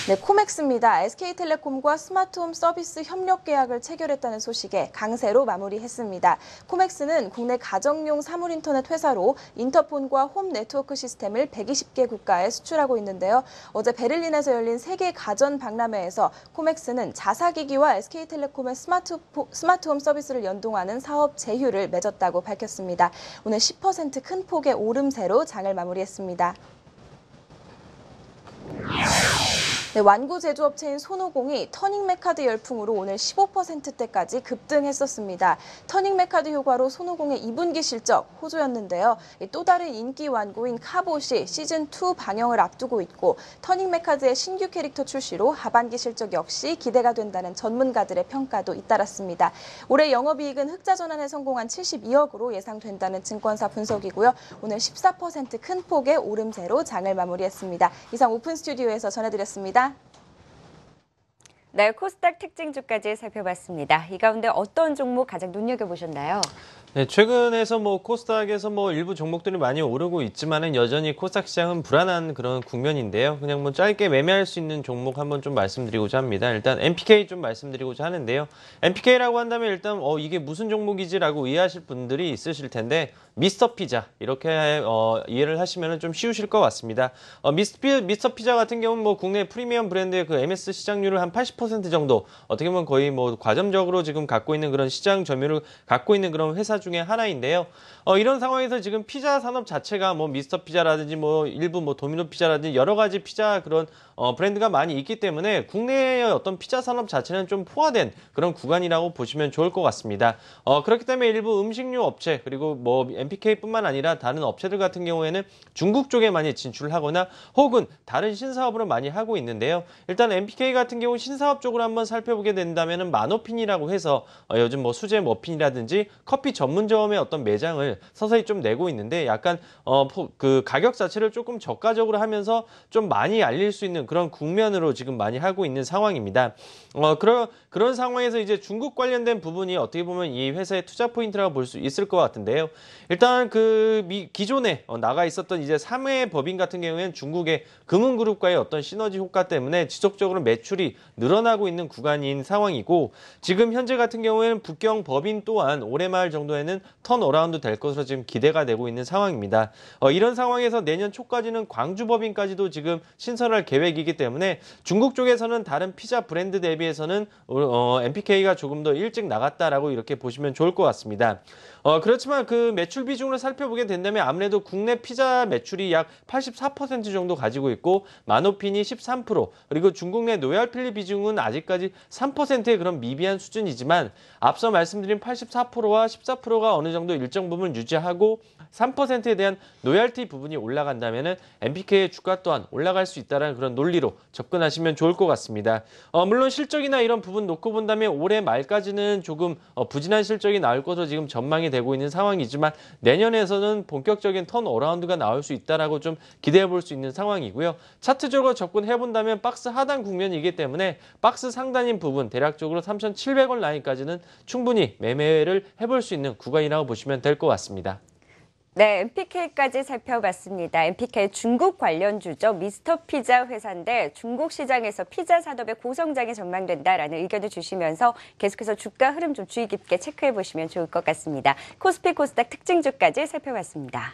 네, 코맥스입니다. SK텔레콤과 스마트홈 서비스 협력 계약을 체결했다는 소식에 강세로 마무리했습니다. 코맥스는 국내 가정용 사물 인터넷 회사로 인터폰과 홈 네트워크 시스템을 120개 국가에 수출하고 있는데요. 어제 베를린에서 열린 세계 가전 박람회에서 코맥스는 자사기기와 SK텔레콤의 스마트홈 서비스를 연동하는 사업 제휴를 맺었다고 밝혔습니다. 오늘 10% 큰 폭의 오름세로 장을 마무리했습니다. 네, 완구 제조업체인 손오공이 터닝메카드 열풍으로 오늘 15%대까지 급등했었습니다. 터닝메카드 효과로 손오공의 2분기 실적 호조였는데요. 또 다른 인기 완구인 카봇이 시즌2 방영을 앞두고 있고 터닝메카드의 신규 캐릭터 출시로 하반기 실적 역시 기대가 된다는 전문가들의 평가도 잇따랐습니다. 올해 영업이익은 흑자 전환에 성공한 72억으로 예상된다는 증권사 분석이고요. 오늘 14% 큰 폭의 오름세로 장을 마무리했습니다. 이상 오픈 스튜디오에서 전해드렸습니다. 네, 코스닥 특징주까지 살펴봤습니다. 이 가운데 어떤 종목 가장 눈여겨보셨나요? 네, 최근에서 코스닥에서 일부 종목들이 많이 오르고 있지만은 여전히 코스닥 시장은 불안한 그런 국면인데요. 그냥 짧게 매매할 수 있는 종목 한번 좀 말씀드리고자 합니다. 일단 MPK 좀 말씀드리고자 하는데요. MPK라고 한다면 일단 이게 무슨 종목이지라고 이해하실 분들이 있으실 텐데 미스터 피자 이렇게 이해를 하시면 좀 쉬우실 것 같습니다. 미스터 피자 같은 경우는 국내 프리미엄 브랜드의 그 MS 시장률을 한 80% 정도 어떻게 보면 거의 과점적으로 지금 갖고 있는 그런 시장 점유율을 갖고 있는 그런 회사 중에 하나인데요. 이런 상황에서 지금 피자 산업 자체가 미스터 피자라든지 일부 도미노 피자라든지 여러 가지 피자 그런 브랜드가 많이 있기 때문에 국내의 어떤 피자 산업 자체는 좀 포화된 그런 구간이라고 보시면 좋을 것 같습니다. 그렇기 때문에 일부 음식료 업체 그리고 MPK뿐만 아니라 다른 업체들 같은 경우에는 중국 쪽에 많이 진출을 하거나 혹은 다른 신사업으로 많이 하고 있는데요. 일단 MPK 같은 경우 신사업 쪽으로 한번 살펴보게 된다면은 마노핀이라고 해서 요즘 수제 머핀이라든지 커피 전문점의 어떤 매장을 서서히 좀 내고 있는데 약간 그 가격 자체를 조금 저가적으로 하면서 좀 많이 알릴 수 있는 그런 국면으로 지금 많이 하고 있는 상황입니다. 그런 상황에서 이제 중국 관련된 부분이 어떻게 보면 이 회사의 투자 포인트라고 볼 수 있을 것 같은데요. 일단 기존에 나가 있었던 이제 3회 법인 같은 경우에는 중국의 금은그룹과의 어떤 시너지 효과 때문에 지속적으로 매출이 늘어나고 있는 구간인 상황이고 지금 현재 같은 경우에는 북경 법인 또한 올해 말 정도에는 턴어라운드 될 것으로 지금 기대가 되고 있는 상황입니다. 이런 상황에서 내년 초까지는 광주 법인까지도 지금 신설할 계획이기 때문에 중국 쪽에서는 다른 피자 브랜드 대비해서는 MPK가 조금 더 일찍 나갔다라고 이렇게 보시면 좋을 것 같습니다. 그렇지만 그 매출 비중을 살펴보게 된다면 아무래도 국내 피자 매출이 약 84% 정도 가지고 있고 마노핀이 13% 그리고 중국 내 로얄필리 비중은 아직까지 3%의 그런 미비한 수준이지만 앞서 말씀드린 84%와 14%가 어느 정도 일정 부분 유지하고 3%에 대한 로얄티 부분이 올라간다면 MPK의 주가 또한 올라갈 수 있다는 그런 논리로 접근하시면 좋을 것 같습니다. 물론 실적이나 이런 부분 놓고 본다면 올해 말까지는 조금 부진한 실적이 나올 것으로 지금 전망이 되고 있는 상황이지만 내년에서는 본격적인 턴어라운드가 나올 수 있다라고 좀 기대해 볼 수 있는 상황이고요. 차트적으로 접근해 본다면 박스 하단 국면이기 때문에 박스 상단인 부분 대략적으로 3,700원 라인까지는 충분히 매매를 해볼 수 있는 구간이라고 보시면 될 것 같습니다. 네, MPK까지 살펴봤습니다. MPK 중국 관련주죠. 미스터 피자 회사인데 중국 시장에서 피자 산업의 고성장이 전망된다라는 의견을 주시면서 계속해서 주가 흐름 좀 주의 깊게 체크해 보시면 좋을 것 같습니다. 코스피 코스닥 특징주까지 살펴봤습니다.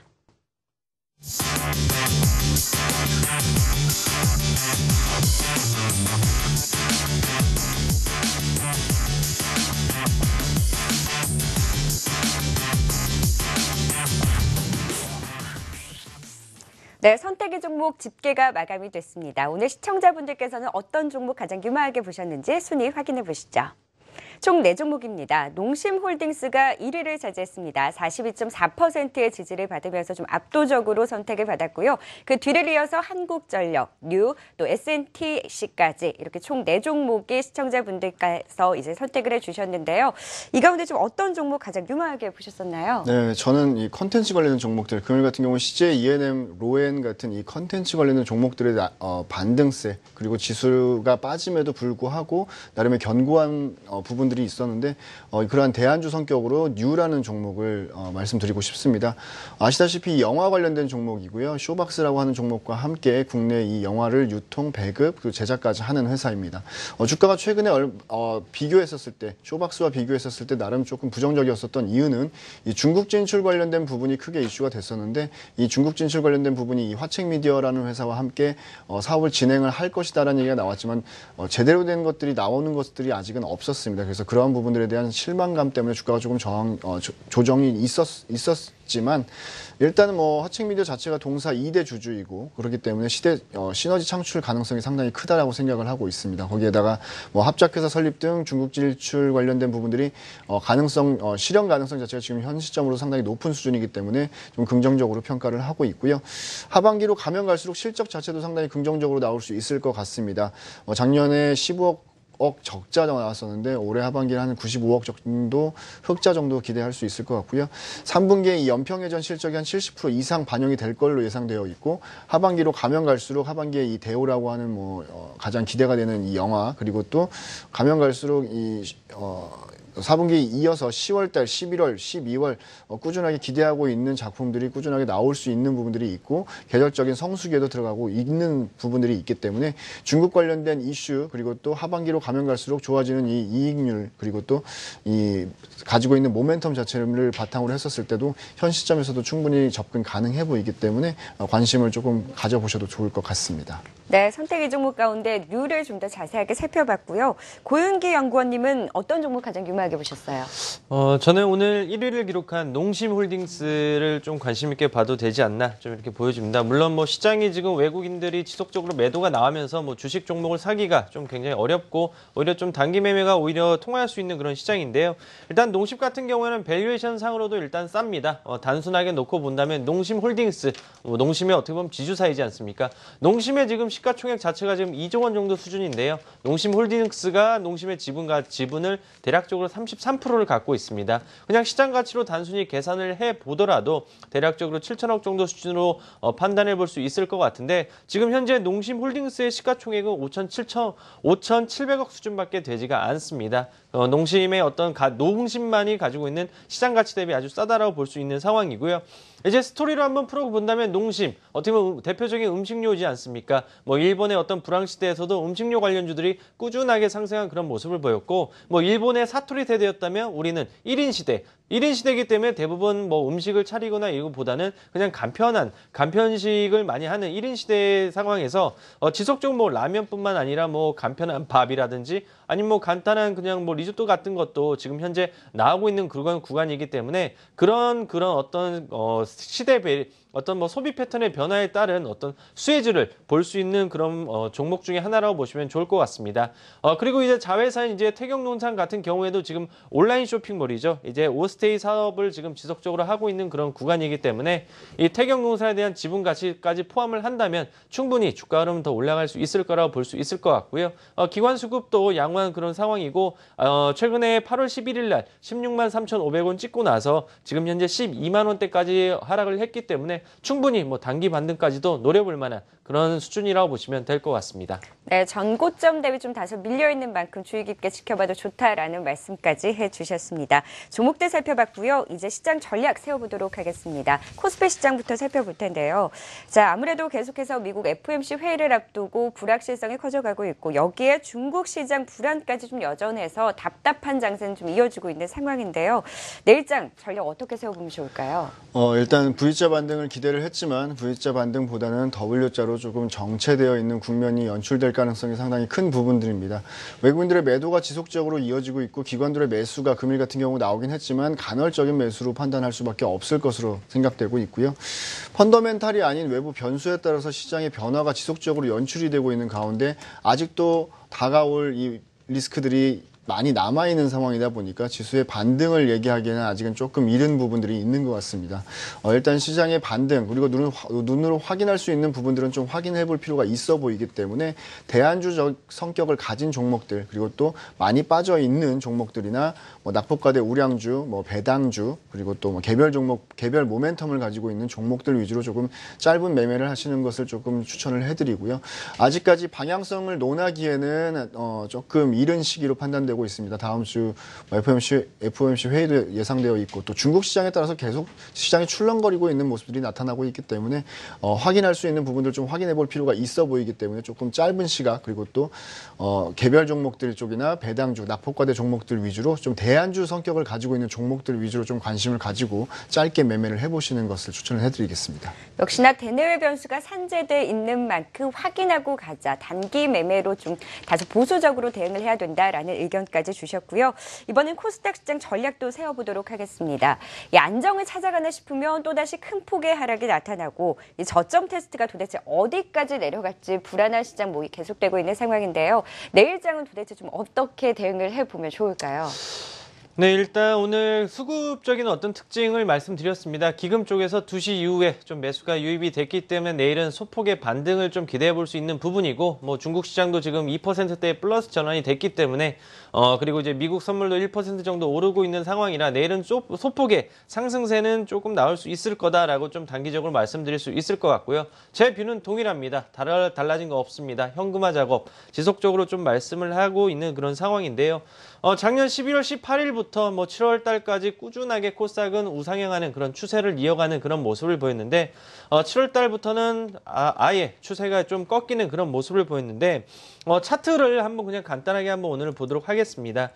네, 선택의 종목 집계가 마감이 됐습니다. 오늘 시청자분들께서는 어떤 종목 가장 유망하게 보셨는지 순위 확인해 보시죠. 총 4종목입니다. 농심홀딩스가 1위를 차지했습니다. 42.4%의 지지를 받으면서 좀 압도적으로 선택을 받았고요. 그 뒤를 이어서 한국전력, 뉴, 또 S&TC까지 이렇게 총 4종목이 시청자분들께서 이제 선택을 해주셨는데요. 이 가운데 좀 어떤 종목 가장 유망하게 보셨었나요? 네, 저는 이 컨텐츠 관련된 종목들, 금요일 같은 경우 CJ, ENM, 로엔 같은 이 컨텐츠 관련된 종목들의 반등세, 그리고 지수가 빠짐에도 불구하고 나름의 견고한 부분들이 있었는데 그러한 대안주 성격으로 뉴라는 종목을 말씀드리고 싶습니다. 아시다시피 이 영화 관련된 종목이고요. 쇼박스라고 하는 종목과 함께 국내 이 영화를 유통, 배급, 그리고 제작까지 하는 회사입니다. 주가가 최근에 비교했었을 때, 쇼박스와 비교했었을 때 나름 조금 부정적이었었던 이유는 이 중국 진출 관련된 부분이 크게 이슈가 됐었는데 이 중국 진출 관련된 부분이 이 화책미디어라는 회사와 함께 사업을 진행을 할 것이다라는 얘기가 나왔지만 제대로 된 것들이 나오는 것들이 아직은 없었습니다. 그래서 그러한 부분들에 대한 실망감 때문에 주가가 조금 조정이 있었지만 일단은 뭐 화책미디어 자체가 동사 2대 주주이고 그렇기 때문에 시너지 창출 가능성이 상당히 크다라고 생각을 하고 있습니다. 거기에다가 뭐 합작회사 설립 등 중국 진출 관련된 부분들이 실현 가능성 자체가 지금 현 시점으로 상당히 높은 수준이기 때문에 좀 긍정적으로 평가를 하고 있고요. 하반기로 가면 갈수록 실적 자체도 상당히 긍정적으로 나올 수 있을 것 같습니다. 작년에 15억 적자가 나왔었는데 올해 하반기에 한 95억 정도 흑자 정도 기대할 수 있을 것 같고요. 3분기에 이 연평해전 실적이 한 70% 이상 반영이 될 걸로 예상되어 있고 하반기로 가면 갈수록 하반기에 이 대오라고 하는 가장 기대가 되는 이 영화 그리고 또 가면 갈수록 이 4분기 이어서 10월달, 11월, 12월 꾸준하게 기대하고 있는 작품들이 꾸준하게 나올 수 있는 부분들이 있고 계절적인 성수기에도 들어가고 있는 부분들이 있기 때문에 중국 관련된 이슈 그리고 또 하반기로 가면 갈수록 좋아지는 이 이익률 그리고 또 이 가지고 있는 모멘텀 자체를 바탕으로 했었을 때도 현 시점에서도 충분히 접근 가능해 보이기 때문에 관심을 조금 가져보셔도 좋을 것 같습니다. 네, 선택의 종목 가운데 뉴를 좀 더 자세하게 살펴봤고요. 고윤기 연구원님은 어떤 종목 가장 유망하게 보셨어요? 저는 오늘 1위를 기록한 농심홀딩스를 좀 관심 있게 봐도 되지 않나 좀 이렇게 보여집니다. 물론 뭐 시장이 지금 외국인들이 지속적으로 매도가 나오면서 뭐 주식 종목을 사기가 좀 굉장히 어렵고 오히려 좀 단기 매매가 오히려 통할 수 있는 그런 시장인데요. 일단 농심 같은 경우에는 밸류에이션 상으로도 일단 쌉니다. 단순하게 놓고 본다면 농심홀딩스, 농심의 어떻게 보면 지주사이지 않습니까? 농심의 지금 시가총액 자체가 지금 2조 원 정도 수준인데요. 농심홀딩스가 농심의 지분을 대략적으로 33%를 갖고 있습니다. 그냥 시장 가치로 단순히 계산을 해보더라도 대략적으로 7천억 정도 수준으로 판단해 볼 수 있을 것 같은데 지금 현재 농심홀딩스의 시가총액은 5,700억 수준밖에 되지가 않습니다. 농심의 농심만이 가지고 있는 시장 가치 대비 아주 싸다라고 볼 수 있는 상황이고요. 이제 스토리로 한번 풀어본다면 농심, 어떻게 보면 대표적인 음식료이지 않습니까? 뭐 일본의 어떤 불황시대에서도 음식료 관련주들이 꾸준하게 상승한 그런 모습을 보였고 뭐 일본의 사투리 세대였다면 우리는 1인 시대이기 때문에 대부분 뭐 음식을 차리거나 이거보다는 그냥 간편식을 많이 하는 1인 시대 상황에서 지속적으로 뭐 라면뿐만 아니라 뭐 간편한 밥이라든지 아니면 뭐 간단한 그냥 뭐 리조또 같은 것도 지금 현재 나오고 있는 그런 구간이기 때문에 그런 어떤 어떤 뭐 소비 패턴의 변화에 따른 어떤 수혜주를 볼 수 있는 그런 종목 중에 하나라고 보시면 좋을 것 같습니다. 그리고 이제 자회사인 이제 태경농산 같은 경우에도 지금 온라인 쇼핑몰이죠. 이제 오스테이 사업을 지금 지속적으로 하고 있는 그런 구간이기 때문에 이 태경농산에 대한 지분 가치까지 포함을 한다면 충분히 주가 흐름 더 올라갈 수 있을 거라고 볼 수 있을 것 같고요. 기관 수급도 양호한 그런 상황이고 최근에 8월 11일 날 16만 3,500원 찍고 나서 지금 현재 12만 원대까지 하락을 했기 때문에 충분히 뭐 단기 반등까지도 노려볼 만한 그런 수준이라고 보시면 될 것 같습니다. 네, 전고점 대비 좀 다소 밀려있는 만큼 주의 깊게 지켜봐도 좋다라는 말씀까지 해주셨습니다. 종목들 살펴봤고요. 이제 시장 전략 세워보도록 하겠습니다. 코스피 시장부터 살펴볼 텐데요. 자, 아무래도 계속해서 미국 FOMC 회의를 앞두고 불확실성이 커져가고 있고 여기에 중국 시장 불안까지 좀 여전해서 답답한 장세는 좀 이어지고 있는 상황인데요. 내일장 전략 어떻게 세워보면 좋을까요? 일단 V자 반등을 반등을 기대를 했지만 V자 반등보다는 W자로 조금 정체되어 있는 국면이 연출될 가능성이 상당히 큰 부분들입니다. 외국인들의 매도가 지속적으로 이어지고 있고 기관들의 매수가 금일 같은 경우 나오긴 했지만 간헐적인 매수로 판단할 수밖에 없을 것으로 생각되고 있고요. 펀더멘탈이 아닌 외부 변수에 따라서 시장의 변화가 지속적으로 연출이 되고 있는 가운데 아직도 다가올 이 리스크들이 많이 남아있는 상황이다 보니까 지수의 반등을 얘기하기에는 아직은 조금 이른 부분들이 있는 것 같습니다. 일단 시장의 반등 그리고 눈으로 확인할 수 있는 부분들은 좀 확인해 볼 필요가 있어 보이기 때문에 대안주적 성격을 가진 종목들 그리고 또 많이 빠져 있는 종목들이나 낙폭과대 우량주, 배당주 그리고 또 개별 종목, 개별 모멘텀을 가지고 있는 종목들 위주로 조금 짧은 매매를 하시는 것을 조금 추천을 해드리고요. 아직까지 방향성을 논하기에는 조금 이른 시기로 판단되고 있습니다. 다음 주 FOMC 회의도 예상되어 있고 또 중국 시장에 따라서 계속 시장이 출렁거리고 있는 모습들이 나타나고 있기 때문에 확인할 수 있는 부분들 좀 확인해 볼 필요가 있어 보이기 때문에 조금 짧은 시각 그리고 또 개별 종목들 쪽이나 배당주, 낙폭과대 종목들 위주로 좀 대안주 성격을 가지고 있는 종목들 위주로 좀 관심을 가지고 짧게 매매를 해보시는 것을 추천을 해드리겠습니다. 역시나 대내외 변수가 산재돼 있는 만큼 확인하고 가자. 단기 매매로 좀 다소 보수적으로 대응을 해야 된다라는 의견까지 주셨고요. 이번엔 코스닥 시장 전략도 세워보도록 하겠습니다. 이 안정을 찾아가나 싶으면 또다시 큰 폭의 하락이 나타나고 이 저점 테스트가 도대체 어디까지 내려갈지 불안한 시장 모이 계속되고 있는 상황인데요. 내일장은 도대체 좀 어떻게 대응을 해보면 좋을까요? 네, 일단 오늘 수급적인 어떤 특징을 말씀드렸습니다. 기금 쪽에서 2시 이후에 좀 매수가 유입이 됐기 때문에 내일은 소폭의 반등을 좀 기대해 볼 수 있는 부분이고, 중국 시장도 지금 2%대 플러스 전환이 됐기 때문에, 그리고 이제 미국 선물도 1% 정도 오르고 있는 상황이라 내일은 소폭의 상승세는 조금 나올 수 있을 거다라고 좀 단기적으로 말씀드릴 수 있을 것 같고요. 제 뷰는 동일합니다. 달라진 거 없습니다. 현금화 작업 지속적으로 좀 말씀을 하고 있는 그런 상황인데요. 작년 11월 18일부터 7월 달까지 꾸준하게 코스닥은 우상향하는 그런 추세를 이어가는 그런 모습을 보였는데 7월 달부터는 아예 추세가 좀 꺾이는 그런 모습을 보였는데 차트를 한번 그냥 간단하게 한번 오늘 보도록 하겠습니다.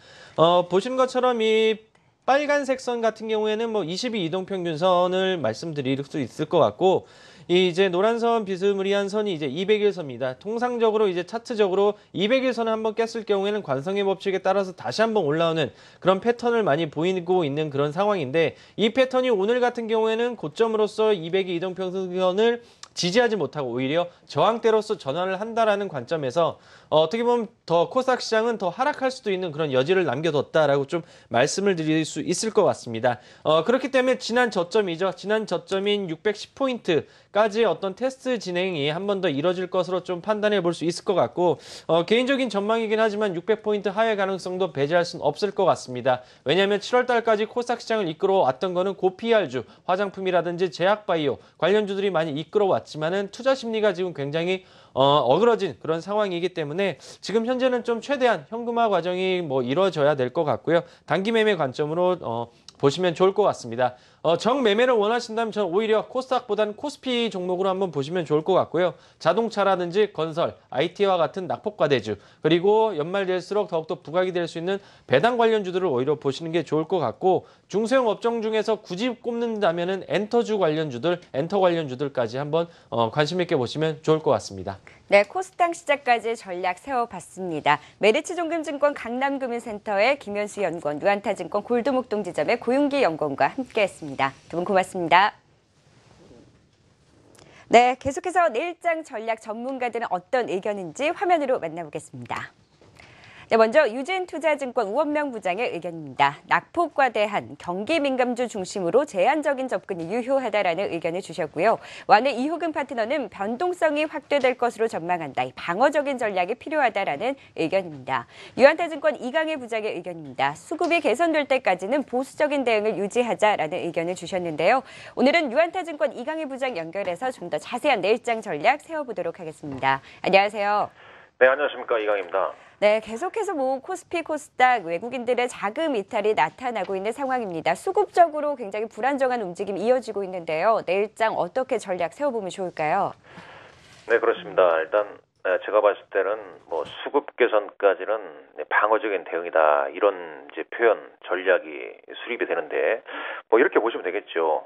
보시는 것처럼 이 빨간색 선 같은 경우에는 22 이동평균선을 말씀드릴 수 있을 것 같고 이제 노란 선 비스무리한 선이 이제 200일선입니다. 통상적으로 이제 차트적으로 200일선을 한번 깼을 경우에는 관성의 법칙에 따라서 다시 한번 올라오는 그런 패턴을 많이 보이고 있는 그런 상황인데 이 패턴이 오늘 같은 경우에는 고점으로서 200일 이동평균선을 지지하지 못하고 오히려 저항대로서 전환을 한다라는 관점에서 어떻게 보면 더 코스닥 시장은 더 하락할 수도 있는 그런 여지를 남겨뒀다라고 좀 말씀을 드릴 수 있을 것 같습니다. 그렇기 때문에 지난 저점이죠. 지난 저점인 610포인트까지 어떤 테스트 진행이 한 번 더 이뤄질 것으로 좀 판단해 볼 수 있을 것 같고 개인적인 전망이긴 하지만 600포인트 하회 가능성도 배제할 수는 없을 것 같습니다. 왜냐하면 7월 달까지 코스닥 시장을 이끌어 왔던 거는 고PR주, 화장품이라든지 제약바이오 관련주들이 많이 이끌어 왔지만은 투자 심리가 지금 굉장히 어그러진 그런 상황이기 때문에 지금 현재는 좀 최대한 현금화 과정이 이루어져야 될 것 같고요. 단기 매매 관점으로 보시면 좋을 것 같습니다. 정매매를 원하신다면 저는 오히려 코스닥보다는 코스피 종목으로 한번 보시면 좋을 것 같고요. 자동차라든지 건설, IT와 같은 낙폭과대주, 그리고 연말 될수록 더욱더 부각이 될 수 있는 배당 관련주들을 오히려 보시는 게 좋을 것 같고 중소형 업종 중에서 굳이 꼽는다면은 엔터 관련주들까지 한번 관심 있게 보시면 좋을 것 같습니다. 네, 코스닥 시작까지 전략 세워봤습니다. 메리츠종금증권 강남금융센터의 김현수 연구원, 누안타증권 골드목동 지점의 고윤기 연구원과 함께했습니다. 두 분 고맙습니다. 네, 계속해서 내일장 전략 전문가들은 어떤 의견인지 화면으로 만나보겠습니다. 네, 먼저 유진투자증권 우원명 부장의 의견입니다. 낙폭과대한 경기 민감주 중심으로 제한적인 접근이 유효하다라는 의견을 주셨고요. 완의 이호금 파트너는 변동성이 확대될 것으로 전망한다. 방어적인 전략이 필요하다라는 의견입니다. 유한타증권 이강혜 부장의 의견입니다. 수급이 개선될 때까지는 보수적인 대응을 유지하자라는 의견을 주셨는데요. 오늘은 유한타증권 이강혜 부장 연결해서 좀 더 자세한 내일장 전략 세워보도록 하겠습니다. 안녕하세요. 네, 안녕하십니까. 이강입니다. 네, 계속해서 코스피, 코스닥 외국인들의 자금 이탈이 나타나고 있는 상황입니다. 수급적으로 굉장히 불안정한 움직임이 이어지고 있는데요. 내일장 어떻게 전략 세워보면 좋을까요? 네, 그렇습니다. 일단 제가 봤을 때는 수급 개선까지는 방어적인 대응이다 이런 이제 표현 전략이 수립이 되는데 이렇게 보시면 되겠죠.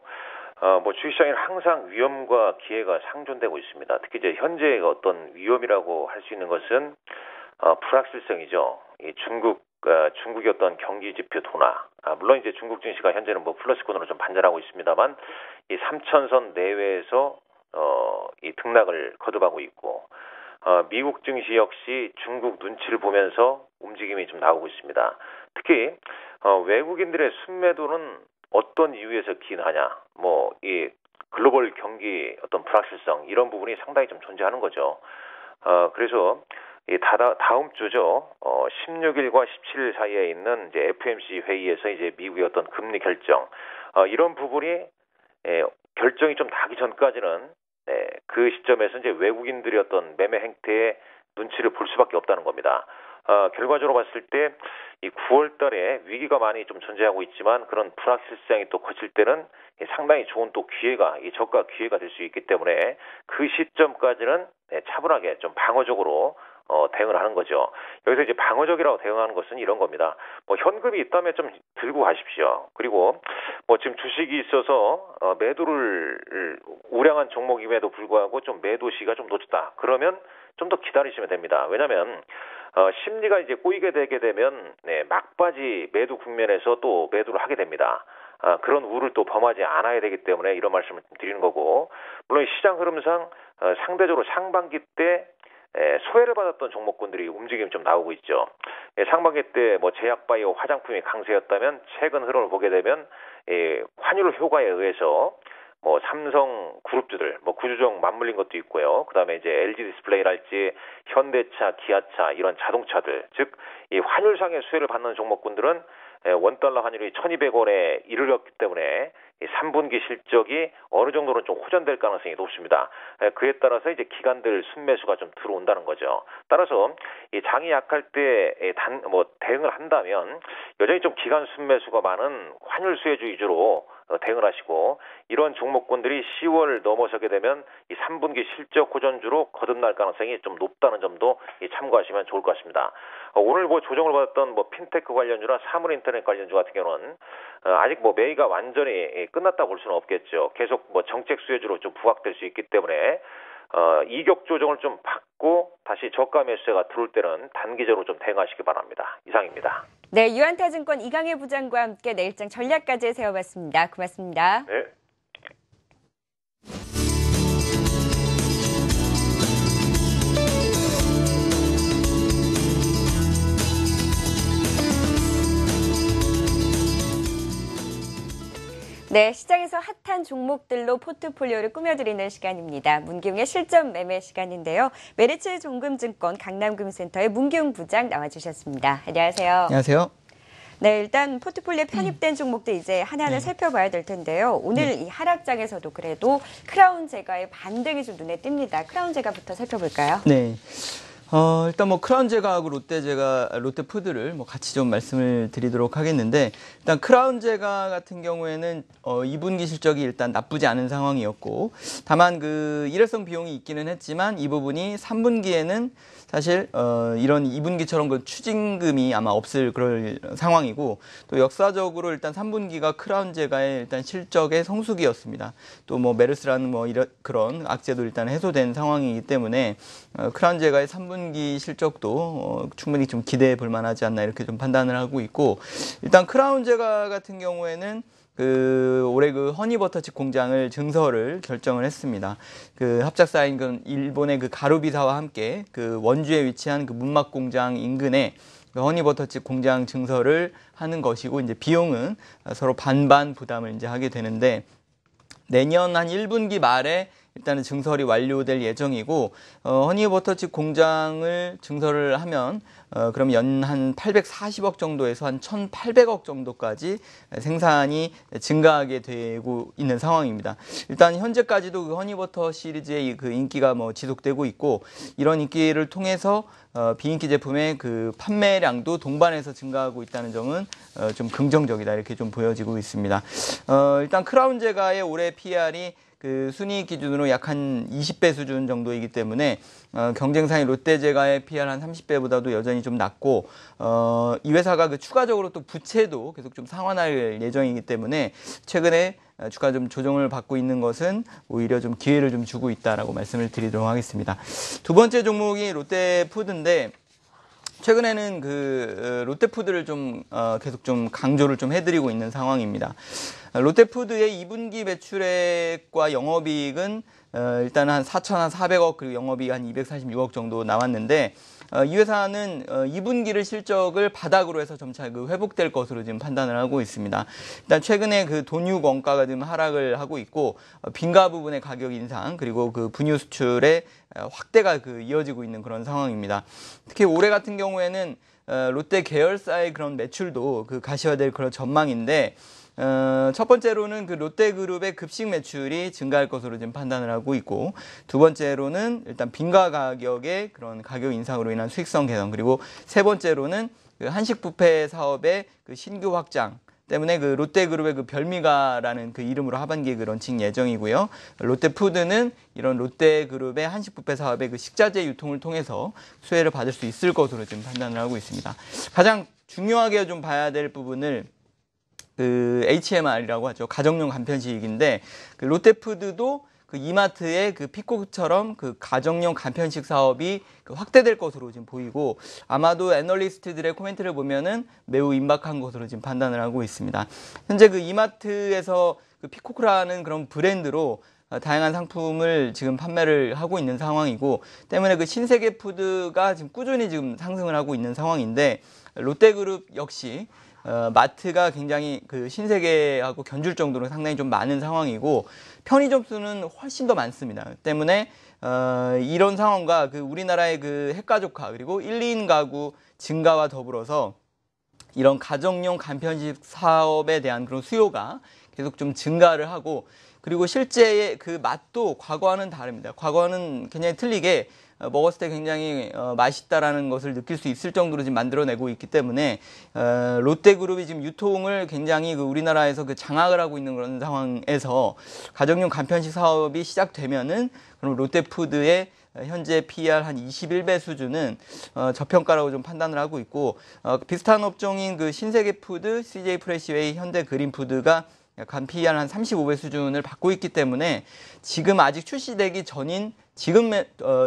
뭐 주식시장에는 항상 위험과 기회가 상존되고 있습니다. 특히 이제 현재의 어떤 위험이라고 할 수 있는 것은 불확실성이죠. 이 중국의 어떤 경기 지표 둔화. 물론 이제 중국 증시가 현재는 뭐 플러스권으로 좀 반전하고 있습니다만 이 3,000선 내외에서 이 등락을 거듭하고 있고 미국 증시 역시 중국 눈치를 보면서 움직임이 좀 나오고 있습니다. 특히 외국인들의 순매도는 어떤 이유에서 기인하냐, 뭐 이 글로벌 경기 어떤 불확실성 이런 부분이 상당히 좀 존재하는 거죠. 그래서 이 다음 주죠. 16일과 17일 사이에 있는 이제 FOMC 회의에서 이제 미국의 어떤 금리 결정 이런 부분이 결정이 좀 나기 전까지는 그 시점에서 이제 외국인들의 어떤 매매 행태에 눈치를 볼 수밖에 없다는 겁니다. 결과적으로 봤을 때 이 9월 달에 위기가 많이 좀 존재하고 있지만 그런 불확실성이 또 거칠 때는 상당히 좋은 또 기회가, 이 저가 기회가 될 수 있기 때문에 그 시점까지는 차분하게 좀 방어적으로 대응을 하는 거죠. 여기서 이제 방어적이라고 대응하는 것은 이런 겁니다. 뭐 현금이 있다면 좀 들고 가십시오. 그리고 뭐 지금 주식이 있어서 매도를 우량한 종목임에도 불구하고 좀 매도 시기가 좀 늦었다. 그러면 좀 더 기다리시면 됩니다. 왜냐하면 심리가 이제 꼬이게 되게 되면 막바지 매도 국면에서 또 매도를 하게 됩니다. 그런 우를 또 범하지 않아야 되기 때문에 이런 말씀을 드리는 거고, 물론 시장 흐름상 상대적으로 상반기 때 소외를 받았던 종목군들이 움직임이 좀 나오고 있죠. 상반기 때 뭐 제약바이오 화장품이 강세였다면 최근 흐름을 보게 되면 환율 효과에 의해서 뭐 삼성 그룹주들 뭐 구주종 맞물린 것도 있고요. 그다음에 이제 LG 디스플레이랄지 현대차, 기아차 이런 자동차들, 즉 이 환율상의 수혜를 받는 종목군들은 원달러 환율이 1,200원에 이르렀기 때문에 3분기 실적이 어느 정도는 좀 호전될 가능성이 높습니다. 그에 따라서 이제 기관들 순매수가 좀 들어온다는 거죠. 따라서 이 장이 약할 때 대응을 한다면 여전히 좀 기관 순매수가 많은 환율 수혜주 위주로 대응을 하시고, 이런 종목군들이 10월 넘어서게 되면 이 3분기 실적 호전주로 거듭날 가능성이 좀 높다는 점도 참고하시면 좋을 것 같습니다. 오늘 뭐 조정을 받았던 뭐 핀테크 관련주나 사물인터넷 관련주 같은 경우는 아직 뭐 매기가 완전히 끝났다 볼 수는 없겠죠. 계속 뭐 정책 수혜주로 좀 부각될 수 있기 때문에 이격 조정을 좀 받고 다시 저가 매수세가 들어올 때는 단기적으로 좀 대응하시기 바랍니다. 이상입니다. 네, 유한타증권 이강혜 부장과 함께 내일장 전략까지 세워봤습니다. 고맙습니다. 네. 네, 시장에서 핫한 종목들로 포트폴리오를 꾸며드리는 시간입니다. 문기웅의 실전 매매 시간인데요. 메리츠 종금증권 강남금센터의 문기웅 부장 나와주셨습니다. 안녕하세요. 안녕하세요. 네, 일단 포트폴리오에 편입된 종목들 이제 하나하나 살펴봐야 될 텐데요. 오늘 이 하락장에서도 그래도 크라운 제가의 반등이 좀 눈에 띕니다. 크라운 제가부터 살펴볼까요? 네. 일단 뭐 크라운 제과하고 롯데푸드를 뭐 같이 좀 말씀을 드리도록 하겠는데, 일단 크라운 제과 같은 경우에는 2분기 실적이 일단 나쁘지 않은 상황이었고, 다만 그 일회성 비용이 있기는 했지만 이 부분이 3분기에는 사실 이런 2분기처럼 그 추징금이 아마 없을 그럴 상황이고, 또 역사적으로 일단 3분기가 크라운 제과의 일단 실적의 성수기였습니다. 또 뭐 메르스라는 뭐 그런 악재도 일단 해소된 상황이기 때문에 크라운 제과의 3분기 실적도 충분히 좀 기대해 볼 만하지 않나 이렇게 좀 판단을 하고 있고, 일단 크라운 제과 같은 경우에는 올해 그 허니버터칩 공장을 증설을 결정을 했습니다. 그 합작사인 그 일본의 그 가루비사와 함께 그 원주에 위치한 그 문막 공장 인근에 그 허니버터칩 공장 증설을 하는 것이고, 이제 비용은 서로 반반 부담을 이제 하게 되는데, 내년 한 1분기 말에 일단은 증설이 완료될 예정이고, 허니버터칩 공장을 증설을 하면 그럼 연 한 840억 정도에서 한 1,800억 정도까지 생산이 증가하게 되고 있는 상황입니다. 일단 현재까지도 그 허니버터 시리즈의 그 인기가 뭐 지속되고 있고, 이런 인기를 통해서 비인기 제품의 그 판매량도 동반해서 증가하고 있다는 점은 좀 긍정적이다 이렇게 좀 보여지고 있습니다. 일단 크라운 제과의 올해 PR이 그 순이익 기준으로 약 한 20배 수준 정도이기 때문에 경쟁사인 롯데제과의 PR 한 30배보다도 여전히 좀 낮고 이 회사가 그 추가적으로 또 부채도 계속 좀 상환할 예정이기 때문에 최근에 주가 좀 조정을 받고 있는 것은 오히려 좀 기회를 좀 주고 있다라고 말씀을 드리도록 하겠습니다. 두 번째 종목이 롯데푸드인데 최근에는 그 롯데푸드를 좀 계속 좀 강조를 좀 해드리고 있는 상황입니다. 롯데푸드의 2분기 매출액과 영업이익은 일단 한 4,400억 그리고 영업이익 한 246억 정도 나왔는데 이 회사는 2분기를 실적을 바닥으로 해서 점차 그 회복될 것으로 지금 판단을 하고 있습니다. 일단 최근에 그 돈육 원가가 지금 하락을 하고 있고 빈가 부분의 가격 인상 그리고 그 분유 수출의 확대가 그 이어지고 있는 그런 상황입니다. 특히 올해 같은 경우에는 롯데 계열사의 그런 매출도 그 가시화될 그런 전망인데 첫 번째로는 그 롯데그룹의 급식 매출이 증가할 것으로 지금 판단을 하고 있고 두 번째로는 일단 빈가 가격의 그런 가격 인상으로 인한 수익성 개선 그리고 세 번째로는 그 한식 뷔페 사업의 그 신규 확장 때문에 그 롯데그룹의 그 별미가라는 그 이름으로 하반기에 그 런칭 예정이고요. 롯데푸드는 이런 롯데그룹의 한식 뷔페 사업의 그 식자재 유통을 통해서 수혜를 받을 수 있을 것으로 지금 판단을 하고 있습니다. 가장 중요하게 좀 봐야 될 부분을 그 HMR이라고 하죠. 가정용 간편식인데 그 롯데푸드도 그 이마트의 그 피코처럼 그 가정용 간편식 사업이 그 확대될 것으로 지금 보이고 아마도 애널리스트들의 코멘트를 보면은 매우 임박한 것으로 지금 판단을 하고 있습니다. 현재 그 이마트에서 그 피코라는 그런 브랜드로 다양한 상품을 지금 판매를 하고 있는 상황이고 때문에 그 신세계 푸드가 지금 꾸준히 지금 상승을 하고 있는 상황인데 롯데그룹 역시 마트가 굉장히 그 신세계하고 견줄 정도로 상당히 좀 많은 상황이고 편의점 수는 훨씬 더 많습니다. 때문에 이런 상황과 그 우리나라의 그 핵가족화 그리고 1, 2인 가구 증가와 더불어서 이런 가정용 간편식 사업에 대한 그런 수요가 계속 좀 증가를 하고 그리고 실제 그 맛도 과거와는 다릅니다. 과거와는 굉장히 틀리게 먹었을 때 굉장히 맛있다라는 것을 느낄 수 있을 정도로 지금 만들어내고 있기 때문에 롯데그룹이 지금 유통을 굉장히 그 우리나라에서 그 장악을 하고 있는 그런 상황에서 가정용 간편식 사업이 시작되면은 그럼 롯데푸드의 현재 PER 한 21배 수준은 저평가라고 좀 판단을 하고 있고 비슷한 업종인 그 신세계푸드, CJ프레시웨이, 현대그린푸드가 약간 PER 한 35배 수준을 받고 있기 때문에 지금 아직 출시되기 전인 지금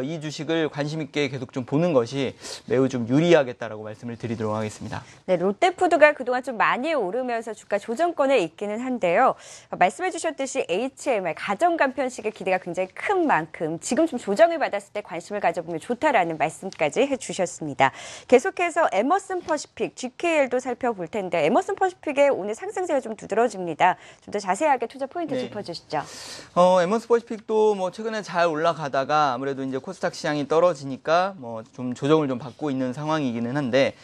이 주식을 관심 있게 계속 좀 보는 것이 매우 좀 유리하겠다라고 말씀을 드리도록 하겠습니다. 네, 롯데푸드가 그동안 좀 많이 오르면서 주가 조정권에 있기는 한데요. 말씀해 주셨듯이 HMR, 가정간편식의 기대가 굉장히 큰 만큼 지금 좀 조정을 받았을 때 관심을 가져보면 좋다라는 말씀까지 해주셨습니다. 계속해서 에머슨 퍼시픽, GKL도 살펴볼 텐데 에머슨 퍼시픽의 오늘 상승세가 좀 두드러집니다. 좀 더 자세하게 투자 포인트 짚어주시죠. 에머슨 퍼시픽도 뭐 최근에 잘 올라가다가 아무래도 이제 코스닥 시장이 떨어지니까 뭐 좀 조정을 좀 받고 있는 상황이기는 한데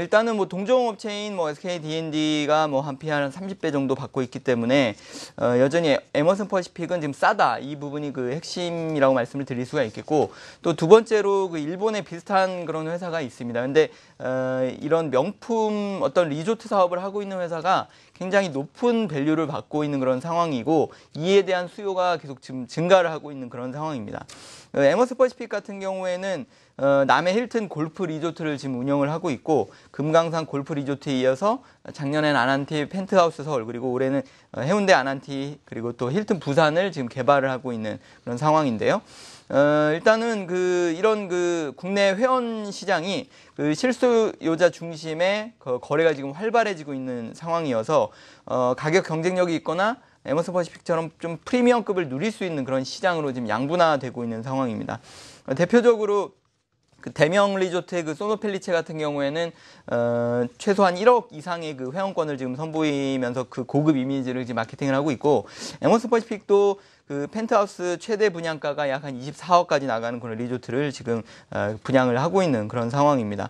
일단은 뭐 동종업체인 뭐 SK D&D가 뭐 한 PER 한 30배 정도 받고 있기 때문에 여전히 에머슨 퍼시픽은 지금 싸다 이 부분이 그 핵심이라고 말씀을 드릴 수가 있겠고 또 두 번째로 그 일본에 비슷한 그런 회사가 있습니다. 근데 이런 명품 어떤 리조트 사업을 하고 있는 회사가 굉장히 높은 밸류를 받고 있는 그런 상황이고 이에 대한 수요가 계속 지금 증가를 하고 있는 그런 상황입니다. 에머슨 퍼시픽 같은 경우에는 남해 힐튼 골프 리조트를 지금 운영을 하고 있고 금강산 골프 리조트에 이어서 작년엔 아난티 펜트하우스 서울 그리고 올해는 해운대 아난티 그리고 또 힐튼 부산을 지금 개발을 하고 있는 그런 상황인데요. 일단은 이런 국내 회원 시장이 실수요자 중심의 거래가 지금 활발해지고 있는 상황이어서 가격 경쟁력이 있거나 에머슨 퍼시픽처럼 좀 프리미엄급을 누릴 수 있는 그런 시장으로 지금 양분화되고 있는 상황입니다. 대표적으로 대명 리조트의 소노펠리체 같은 경우에는 최소한 1억 이상의 회원권을 지금 선보이면서 고급 이미지를 지금 마케팅을 하고 있고 에머슨 퍼시픽도 펜트하우스 최대 분양가가 약 한 24억까지 나가는 그런 리조트를 지금 분양을 하고 있는 그런 상황입니다.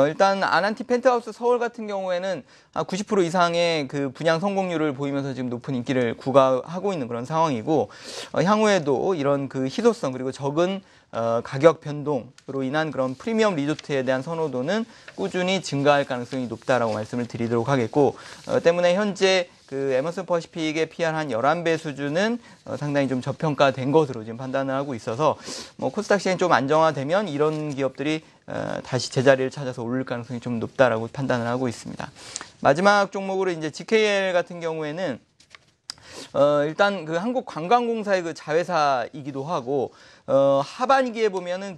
일단 아난티 펜트하우스 서울 같은 경우에는 90% 이상의 분양 성공률을 보이면서 지금 높은 인기를 구가하고 있는 그런 상황이고 향후에도 이런 희소성 그리고 적은 가격 변동으로 인한 그런 프리미엄 리조트에 대한 선호도는 꾸준히 증가할 가능성이 높다라고 말씀을 드리도록 하겠고, 때문에 현재 그 에머슨 퍼시픽의 PR 한 11배 수준은 상당히 좀 저평가된 것으로 지금 판단을 하고 있어서 뭐 코스닥 시장이 좀 안정화되면 이런 기업들이 다시 제자리를 찾아서 오를 가능성이 좀 높다라고 판단을 하고 있습니다. 마지막 종목으로 이제 GKL 같은 경우에는 일단 그 한국관광공사의 그 자회사이기도 하고, 하반기에 보면은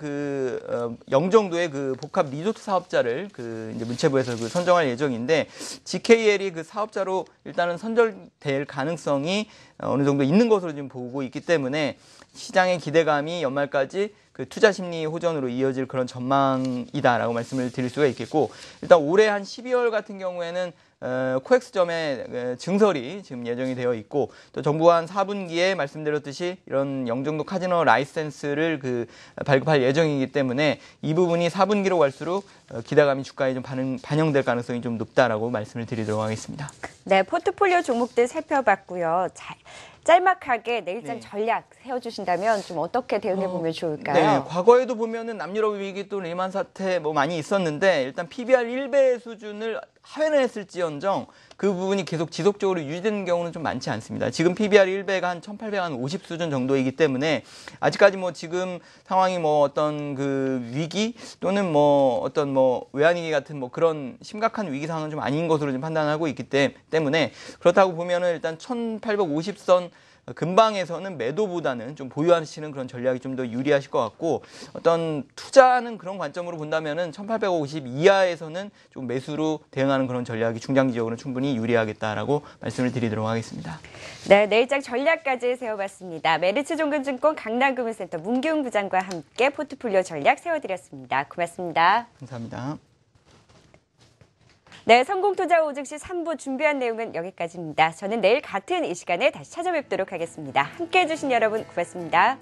영종도의 그 복합 리조트 사업자를 이제 문체부에서 선정할 예정인데, GKL이 그 사업자로 일단은 선정될 가능성이 어느 정도 있는 것으로 지금 보고 있기 때문에 시장의 기대감이 연말까지 그 투자 심리 호전으로 이어질 그런 전망이다라고 말씀을 드릴 수가 있겠고, 일단 올해 한 12월 같은 경우에는 코엑스점의 증설이 지금 예정이 되어 있고, 또 정부가 한 4분기에 말씀드렸듯이 이런 영종도 카지노 라이센스를 발급할 예정이기 때문에 이 부분이 4분기로 갈수록 기대감이 주가에 좀 반영될 가능성이 좀 높다라고 말씀을 드리도록 하겠습니다. 네, 포트폴리오 종목들 살펴봤고요. 짤막하게 내일장 전략 세워주신다면 좀 어떻게 대응해보면 좋을까요? 네, 과거에도 보면은 남유럽 위기 또 리만 사태 뭐 많이 있었는데, 일단 PBR 1배 수준을 하회는 했을지언정 그 부분이 계속 지속적으로 유지되는 경우는 좀 많지 않습니다. 지금 PBR 1배가 한 1850 수준 정도이기 때문에 아직까지 뭐 지금 상황이 뭐 어떤 그 위기 또는 뭐 어떤 뭐 외환위기 같은 뭐 그런 심각한 위기 상황은 좀 아닌 것으로 좀 판단하고 있기 때문에, 그렇다고 보면은 일단 1850선 근방에서는 매도보다는 좀 보유하시는 그런 전략이 좀 더 유리하실 것 같고, 어떤 투자하는 그런 관점으로 본다면은 1850 이하에서는 좀 매수로 대응하는 그런 전략이 중장기적으로는 충분히 유리하겠다라고 말씀을 드리도록 하겠습니다. 네, 내일장 전략까지 세워봤습니다. 메리츠종근증권 강남금융센터 문기웅 부장과 함께 포트폴리오 전략 세워드렸습니다. 고맙습니다. 감사합니다. 네, 성공투자 오증시 3부 준비한 내용은 여기까지입니다. 저는 내일 같은 이 시간에 다시 찾아뵙도록 하겠습니다. 함께해 주신 여러분 고맙습니다.